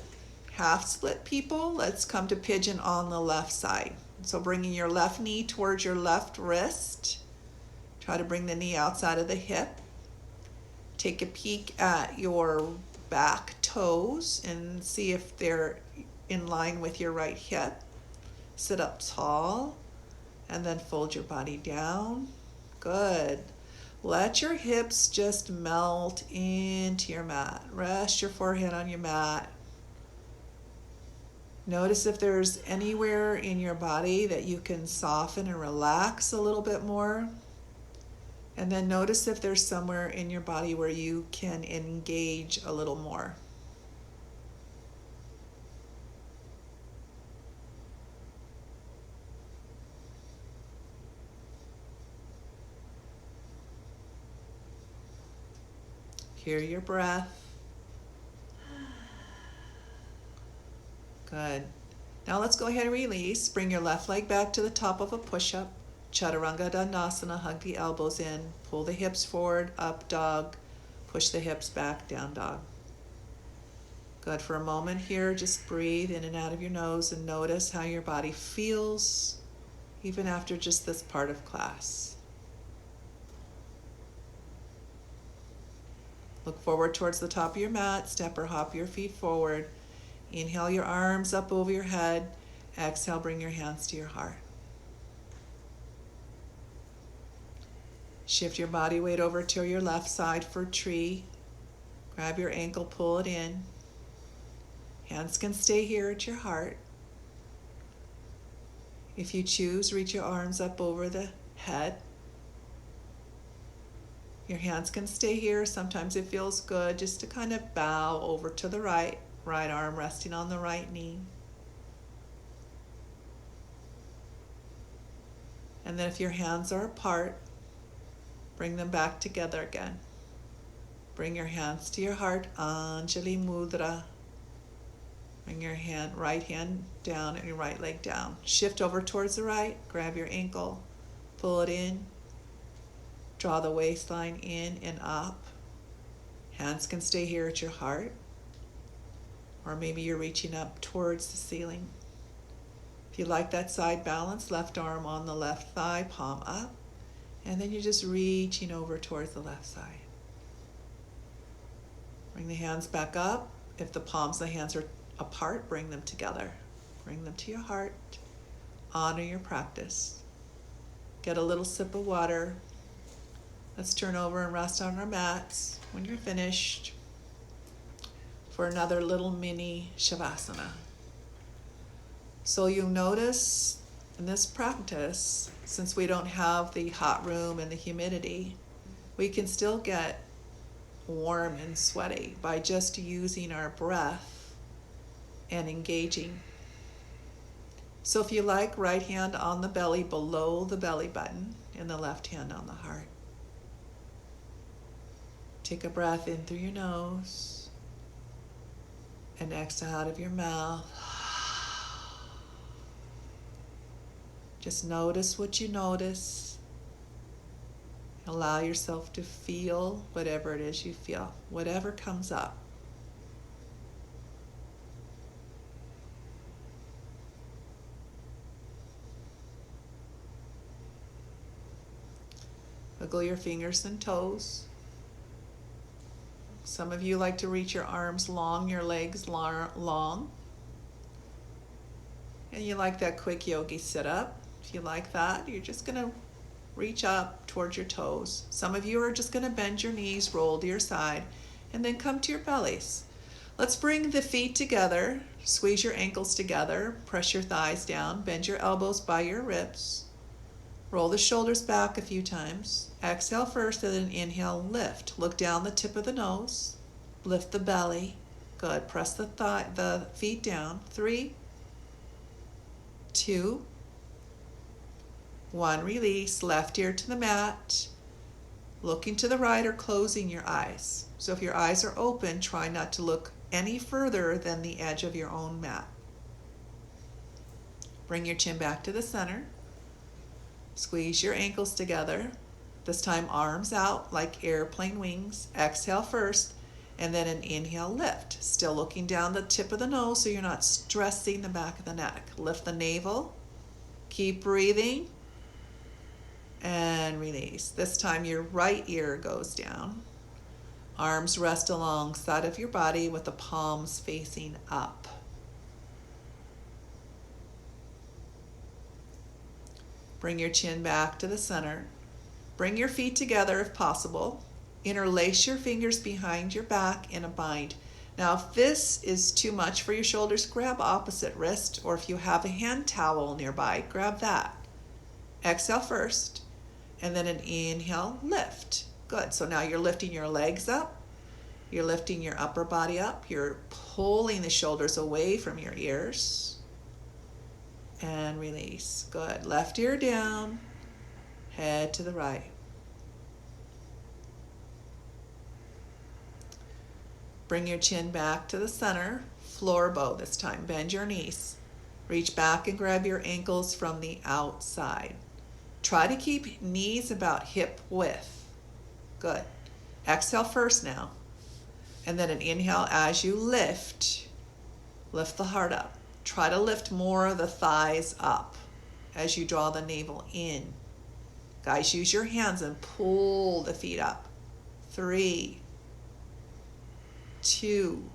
Half split people, let's come to pigeon on the left side. So bringing your left knee towards your left wrist. Try to bring the knee outside of the hip. Take a peek at your back toes and see if they're in line with your right hip. Sit up tall and then fold your body down. Good. Let your hips just melt into your mat. Rest your forehead on your mat. Notice if there's anywhere in your body that you can soften and relax a little bit more. And then notice if there's somewhere in your body where you can engage a little more. Hear your breath. Good. Now let's go ahead and release. Bring your left leg back to the top of a push-up. Chaturanga Dandasana, hug the elbows in, pull the hips forward, up dog, push the hips back, down dog. Good. For a moment here, just breathe in and out of your nose and notice how your body feels even after just this part of class. Look forward towards the top of your mat, step or hop your feet forward. Inhale your arms up over your head. Exhale, bring your hands to your heart. Shift your body weight over to your left side for tree. Grab your ankle, pull it in. Hands can stay here at your heart. If you choose, reach your arms up over the head. Your hands can stay here. Sometimes it feels good just to kind of bow over to the right arm resting on the right knee. And then if your hands are apart, bring them back together again. Bring your hands to your heart, Anjali Mudra. Bring your right hand down and your right leg down. Shift over towards the right, grab your ankle, pull it in, draw the waistline in and up. Hands can stay here at your heart, or maybe you're reaching up towards the ceiling. If you like that side balance, left arm on the left thigh, palm up, and then you're just reaching over towards the left side. Bring the hands back up. If the palms of the hands are apart, bring them together. Bring them to your heart. Honor your practice. Get a little sip of water. Let's turn over and rest on our mats when you're finished for another little mini Shavasana. So you'll notice in this practice, since we don't have the hot room and the humidity, we can still get warm and sweaty by just using our breath and engaging. So if you like, right hand on the belly below the belly button and the left hand on the heart. Take a breath in through your nose and exhale out of your mouth. Just notice what you notice. Allow yourself to feel whatever it is you feel, whatever comes up. Wiggle your fingers and toes. Some of you like to reach your arms long, your legs long. And you like that quick yogi sit up. If you like that, you're just going to reach up towards your toes. Some of you are just going to bend your knees, roll to your side, and then come to your bellies. Let's bring the feet together. Squeeze your ankles together. Press your thighs down. Bend your elbows by your ribs. Roll the shoulders back a few times. Exhale first and then inhale, lift. Look down the tip of the nose. Lift the belly. Good. Press the feet down. 3, 2, 1. Release. Left ear to the mat. Looking to the right or closing your eyes. So if your eyes are open, try not to look any further than the edge of your own mat. Bring your chin back to the center. Squeeze your ankles together. This time arms out like airplane wings. Exhale first, and then an inhale, lift. Still looking down the tip of the nose so you're not stressing the back of the neck. Lift the navel. Keep breathing. And release. This time your right ear goes down. Arms rest alongside of your body with the palms facing up. Bring your chin back to the center. Bring your feet together if possible. Interlace your fingers behind your back in a bind. Now, if this is too much for your shoulders, grab opposite wrist, or if you have a hand towel nearby, grab that. Exhale first, and then an inhale, lift. Good. So now you're lifting your legs up. You're lifting your upper body up. You're pulling the shoulders away from your ears. And release. Good. Left ear down, head to the right. Bring your chin back to the center, floor bow this time. Bend your knees. Reach back and grab your ankles from the outside. Try to keep knees about hip width. Good. Exhale first now. And then an inhale as you lift. Lift the heart up. Try to lift more of the thighs up as you draw the navel in. Guys, use your hands and pull the feet up. 3, 2,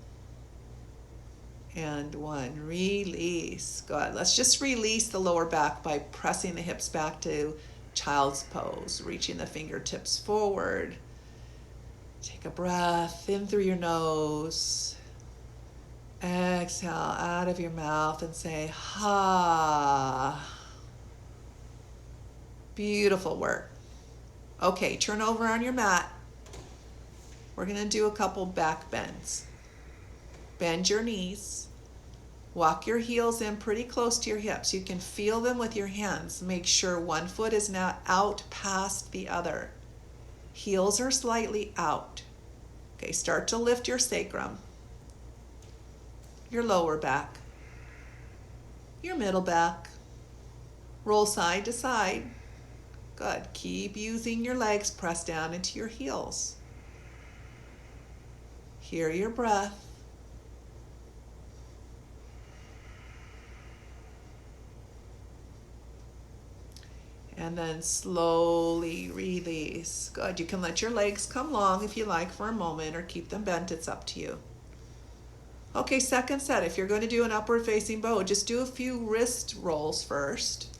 and 1. Release. Good. Let's just release the lower back by pressing the hips back to child's pose, reaching the fingertips forward. Take a breath in through your nose. Exhale out of your mouth and say, ha. Beautiful work. Okay, turn over on your mat. We're going to do a couple back bends. Bend your knees. Walk your heels in pretty close to your hips. You can feel them with your hands. Make sure one foot is not out past the other. Heels are slightly out. Okay, start to lift your sacrum, your lower back, your middle back. Roll side to side. Good. Keep using your legs. Press down into your heels. Hear your breath. And then slowly release. Good. You can let your legs come long if you like for a moment, or keep them bent. It's up to you. Okay, second set. If you're going to do an upward facing bow, just do a few wrist rolls first.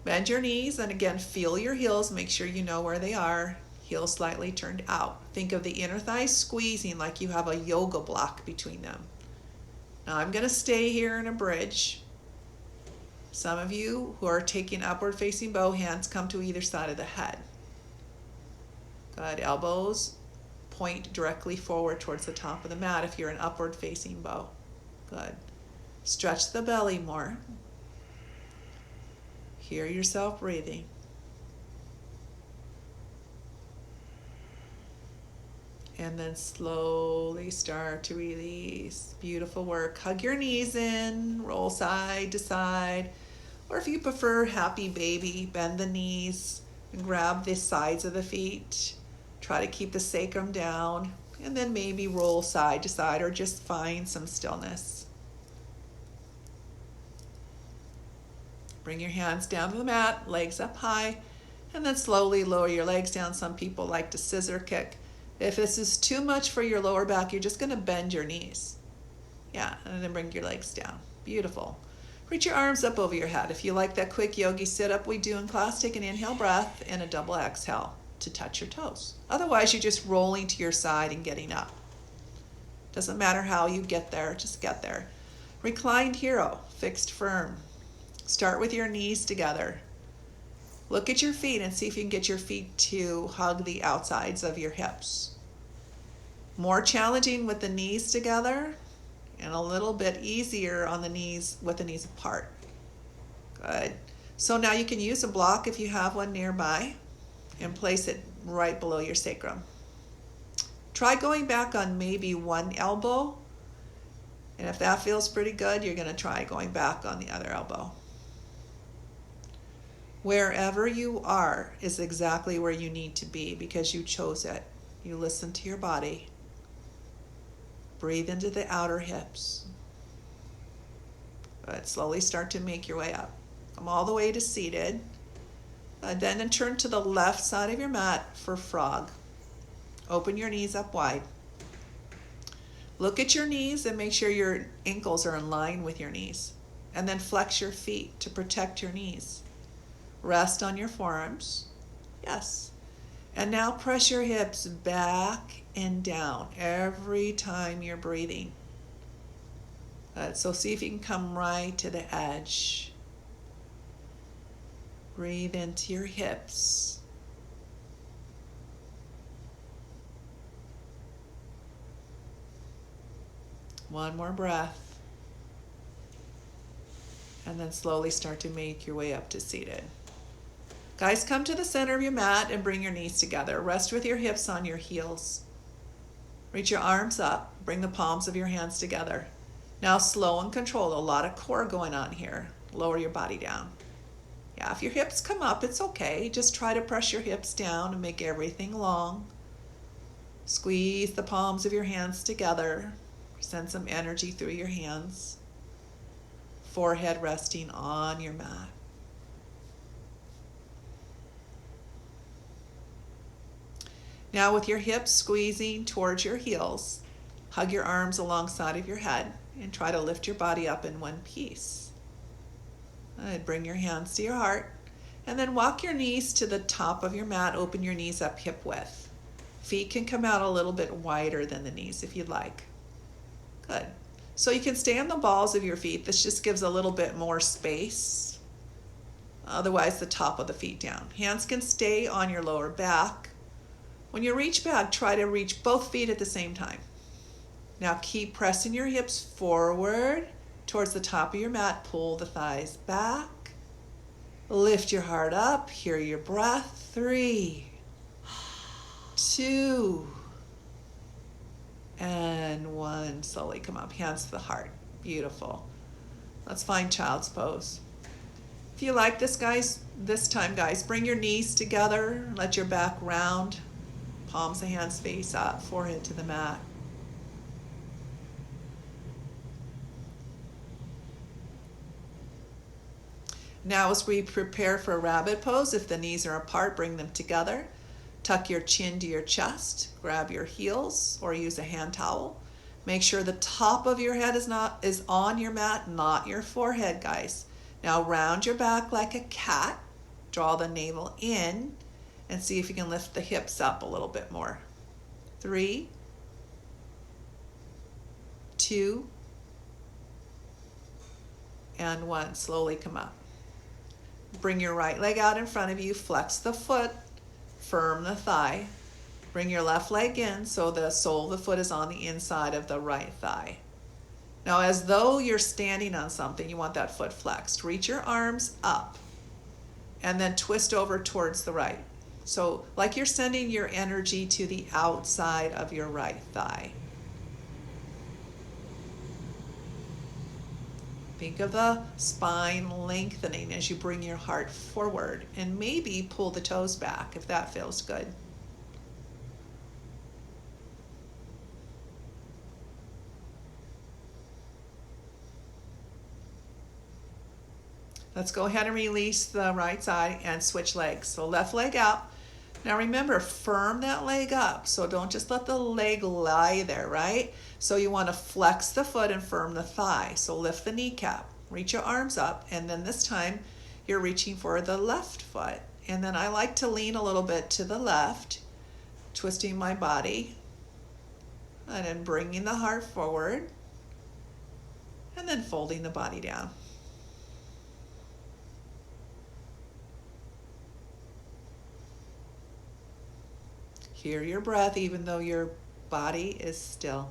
Bend your knees and again feel your heels. Make sure you know where they are. Heels slightly turned out. Think of the inner thighs squeezing like you have a yoga block between them. Now I'm going to stay here in a bridge. Some of you who are taking upward facing bow, hands come to either side of the head. Good. Elbows point directly forward towards the top of the mat if you're an upward facing bow. Good. Stretch the belly more. Hear yourself breathing. And then slowly start to release. Beautiful work. Hug your knees in, roll side to side. Or if you prefer happy baby, bend the knees and grab the sides of the feet. Try to keep the sacrum down, and then maybe roll side to side or just find some stillness. Bring your hands down to the mat, legs up high, and then slowly lower your legs down. Some people like to scissor kick. If this is too much for your lower back, you're just going to bend your knees. Yeah, and then bring your legs down. Beautiful. Reach your arms up over your head. If you like that quick yogi sit-up we do in class, take an inhale breath and a double exhale to touch your toes. Otherwise, you're just rolling to your side and getting up. Doesn't matter how you get there, just get there. Reclined hero, fixed firm. Start with your knees together. Look at your feet and see if you can get your feet to hug the outsides of your hips. More challenging with the knees together and a little bit easier on the knees with the knees apart. Good. So now you can use a block if you have one nearby and place it right below your sacrum. Try going back on maybe one elbow, and if that feels pretty good, you're going to try going back on the other elbow. Wherever you are is exactly where you need to be because you chose it. You listen to your body. Breathe into the outer hips. Good. Slowly start to make your way up. Come all the way to seated. Then turn to the left side of your mat for frog. Open your knees up wide. Look at your knees and make sure your ankles are in line with your knees. And then flex your feet to protect your knees. Rest on your forearms. Yes. And now press your hips back and down every time you're breathing. So see if you can come right to the edge. Breathe into your hips. One more breath. And then slowly start to make your way up to seated. Guys, come to the center of your mat and bring your knees together. Rest with your hips on your heels. Reach your arms up. Bring the palms of your hands together. Now slow and controlled. A lot of core going on here. Lower your body down. Yeah, if your hips come up, it's okay. Just try to press your hips down and make everything long. Squeeze the palms of your hands together. Send some energy through your hands. Forehead resting on your mat. Now with your hips squeezing towards your heels, hug your arms alongside of your head and try to lift your body up in one piece. And bring your hands to your heart and then walk your knees to the top of your mat. Open your knees up hip width. Feet can come out a little bit wider than the knees if you'd like. Good. So you can stay on the balls of your feet. This just gives a little bit more space. Otherwise, the top of the feet down. Hands can stay on your lower back. When you reach back, try to reach both feet at the same time. Now keep pressing your hips forward towards the top of your mat. Pull the thighs back. Lift your heart up. Hear your breath. 3, 2, and 1. Slowly come up. Hands to the heart. Beautiful. Let's find child's pose. If you like this time, guys, bring your knees together. Let your back round. Palms of hands face up. Forehead to the mat. Now as we prepare for a rabbit pose, if the knees are apart, bring them together. Tuck your chin to your chest. Grab your heels or use a hand towel. Make sure the top of your head is on your mat, not your forehead, guys. Now round your back like a cat. Draw the navel in and see if you can lift the hips up a little bit more. 3, 2, and 1. Slowly come up. Bring your right leg out in front of you. Flex the foot. Firm the thigh. Bring your left leg in so the sole of the foot is on the inside of the right thigh. Now, as though you're standing on something, you want that foot flexed. Reach your arms up and then twist over towards the right. So like you're sending your energy to the outside of your right thigh. Think of the spine lengthening as you bring your heart forward and maybe pull the toes back if that feels good. Let's go ahead and release the right side and switch legs. So left leg out. Now remember, firm that leg up. So don't just let the leg lie there, right? So you want to flex the foot and firm the thigh. So lift the kneecap, reach your arms up, and then this time you're reaching for the left foot. And then I like to lean a little bit to the left, twisting my body, and then bringing the heart forward, and then folding the body down. Hear your breath even though your body is still.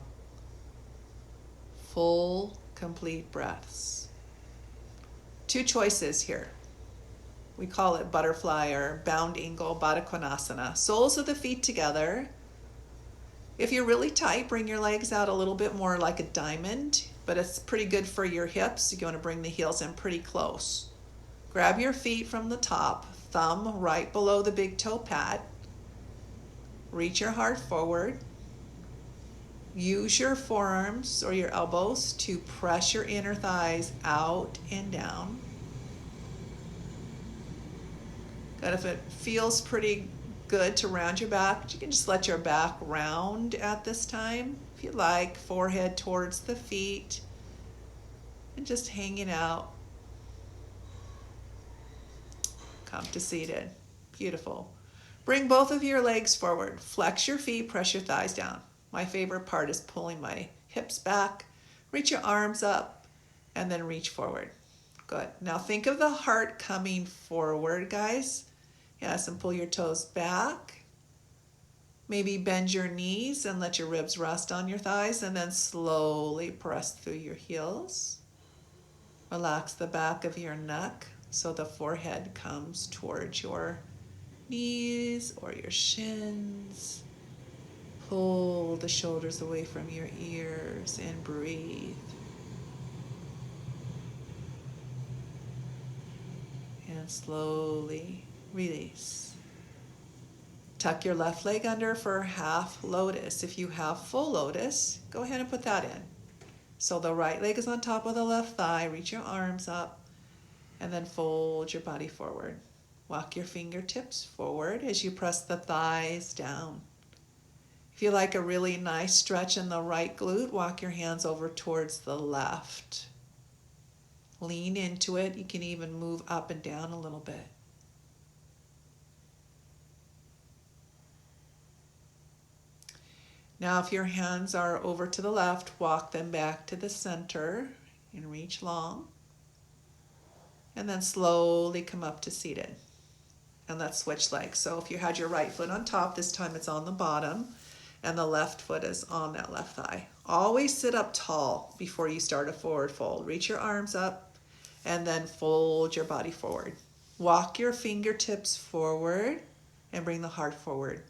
Full, complete breaths. Two choices here. We call it butterfly or bound angle Baddha Konasana. Soles of the feet together. If you're really tight, bring your legs out a little bit more like a diamond, but it's pretty good for your hips. You want to bring the heels in pretty close. Grab your feet from the top, thumb right below the big toe pad. Reach your heart forward. Use your forearms or your elbows to press your inner thighs out and down. Good. If it feels pretty good to round your back, you can just let your back round at this time. If you like, forehead towards the feet and just hanging out. Come to seated. Beautiful. Bring both of your legs forward. Flex your feet, press your thighs down. My favorite part is pulling my hips back. Reach your arms up and then reach forward. Good. Now think of the heart coming forward, guys. Yes, and pull your toes back. Maybe bend your knees and let your ribs rest on your thighs, and then slowly press through your heels. Relax the back of your neck so the forehead comes towards your knees or your shins. Pull the shoulders away from your ears and breathe. And slowly release. Tuck your left leg under for half lotus. If you have full lotus, go ahead and put that in. So the right leg is on top of the left thigh. Reach your arms up and then fold your body forward. Walk your fingertips forward as you press the thighs down. If you like a really nice stretch in the right glute, walk your hands over towards the left. Lean into it. You can even move up and down a little bit. Now, if your hands are over to the left, walk them back to the center and reach long. And then slowly come up to seated. And let's switch legs. So if you had your right foot on top, this time it's on the bottom, and the left foot is on that left thigh. Always sit up tall before you start a forward fold. Reach your arms up and then fold your body forward. Walk your fingertips forward and bring the heart forward.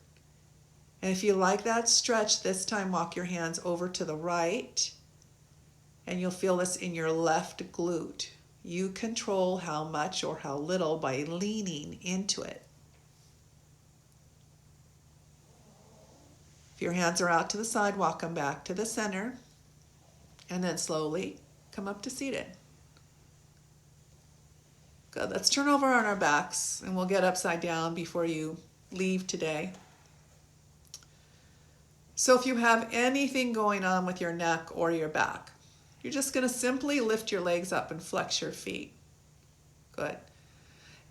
And if you like that stretch, this time walk your hands over to the right, and you'll feel this in your left glute. You control how much or how little by leaning into it. If your hands are out to the side, walk them back to the center, and then slowly come up to seated. Good. Let's turn over on our backs, and we'll get upside down before you leave today. So if you have anything going on with your neck or your back, you're just going to simply lift your legs up and flex your feet. Good.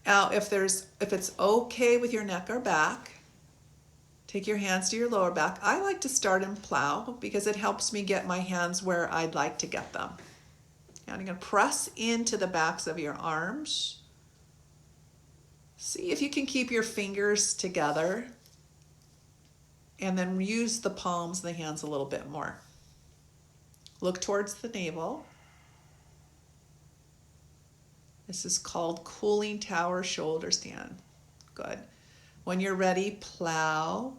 Now, if it's okay with your neck or back, take your hands to your lower back. I like to start in plow because it helps me get my hands where I'd like to get them. And I'm going to press into the backs of your arms. See if you can keep your fingers together. And then use the palms of the hands a little bit more. Look towards the navel. This is called cooling tower shoulder stand. Good. When you're ready, plow.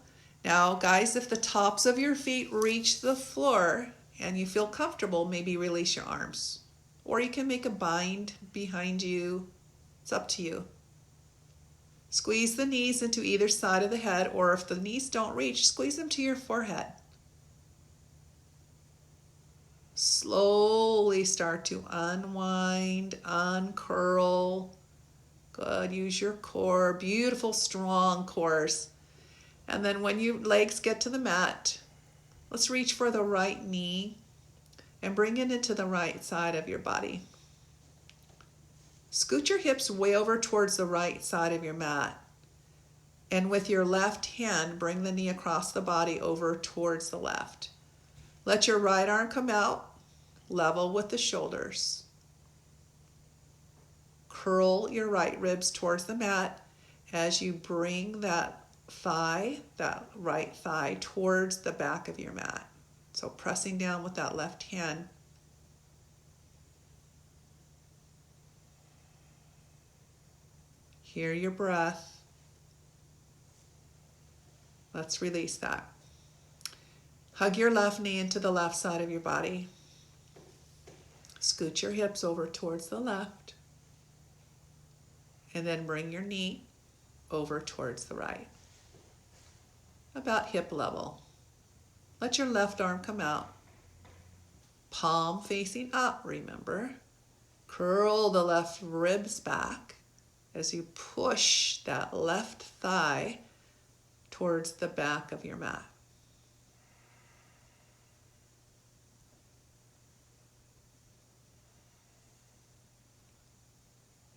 Now, guys, if the tops of your feet reach the floor and you feel comfortable, maybe release your arms. Or you can make a bind behind you. It's up to you. Squeeze the knees into either side of the head, or if the knees don't reach, squeeze them to your forehead. Slowly start to unwind, uncurl. Good. Use your core. Beautiful, strong cores. And then when your legs get to the mat, let's reach for the right knee and bring it into the right side of your body. Scoot your hips way over towards the right side of your mat. And with your left hand, bring the knee across the body over towards the left. Let your right arm come out, level with the shoulders. Curl your right ribs towards the mat as you bring that right thigh towards the back of your mat. So pressing down with that left hand. Hear your breath. Let's release that. Hug your left knee into the left side of your body. Scoot your hips over towards the left. And then bring your knee over towards the right. About hip level. Let your left arm come out. Palm facing up, remember. Curl the left ribs back as you push that left thigh towards the back of your mat.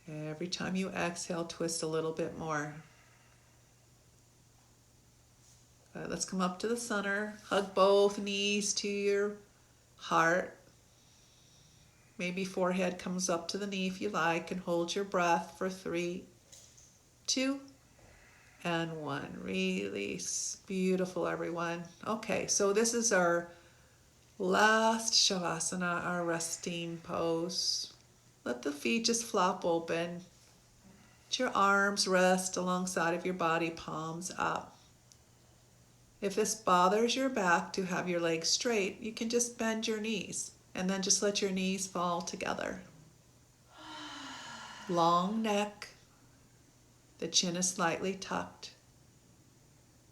Every time you exhale, twist a little bit more. Let's come up to the center. Hug both knees to your heart. Maybe forehead comes up to the knee if you like, and hold your breath for 3, 2, and 1. Release. Beautiful, everyone. Okay, so this is our last Shavasana, our resting pose. Let the feet just flop open. Let your arms rest alongside of your body, palms up. If this bothers your back to have your legs straight, you can just bend your knees and then just let your knees fall together. Long neck. The chin is slightly tucked.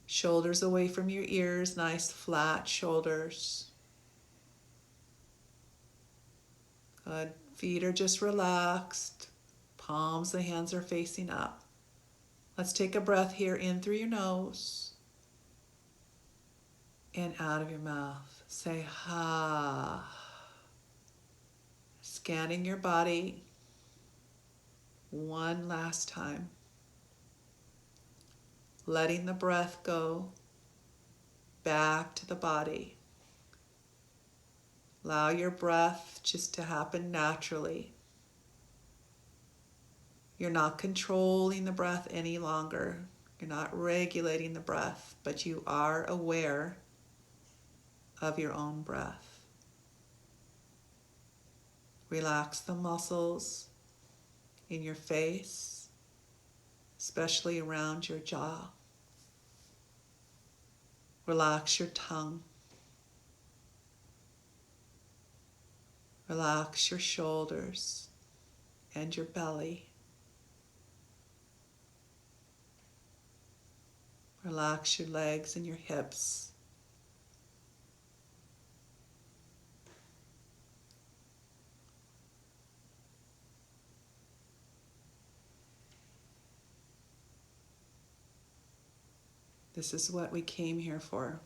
Shoulders away from your ears, nice flat shoulders. Good. Feet are just relaxed. Palms, the hands are facing up. Let's take a breath here in through your nose and out of your mouth. Say ha. Scanning your body one last time. Letting the breath go back to the body. Allow your breath just to happen naturally. You're not controlling the breath any longer. You're not regulating the breath, but you are aware of your own breath. Relax the muscles in your face, especially around your jaw. Relax your tongue. Relax your shoulders and your belly. Relax your legs and your hips. This is what we came here for.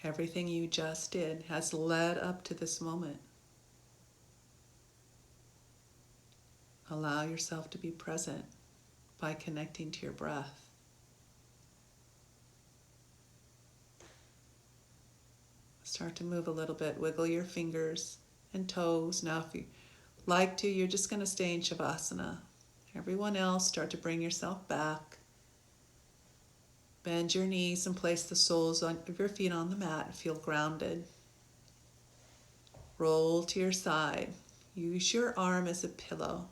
Everything you just did has led up to this moment. Allow yourself to be present by connecting to your breath. Start to move a little bit. Wiggle your fingers and toes. Now, if you like to, you're just going to stay in Shavasana. Everyone else, start to bring yourself back. Bend your knees and place the soles of your feet on the mat and feel grounded. Roll to your side. Use your arm as a pillow.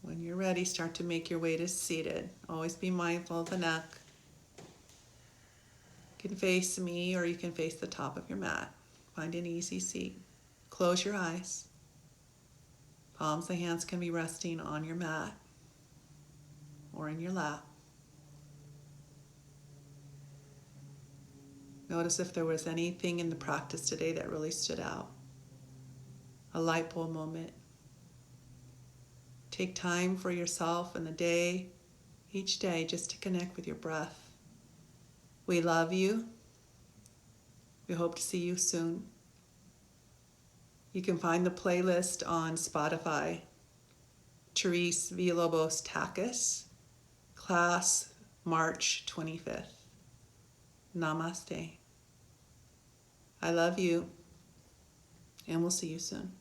When you're ready, start to make your way to seated. Always be mindful of the neck. You can face me or you can face the top of your mat. Find an easy seat. Close your eyes. Palms of the hands can be resting on your mat or in your lap. Notice if there was anything in the practice today that really stood out. A light bulb moment. Take time for yourself in the day, each day, just to connect with your breath. We love you. We hope to see you soon. You can find the playlist on Spotify. Therese Villalobos Takis, class March 25th. Namaste. I love you, and we'll see you soon.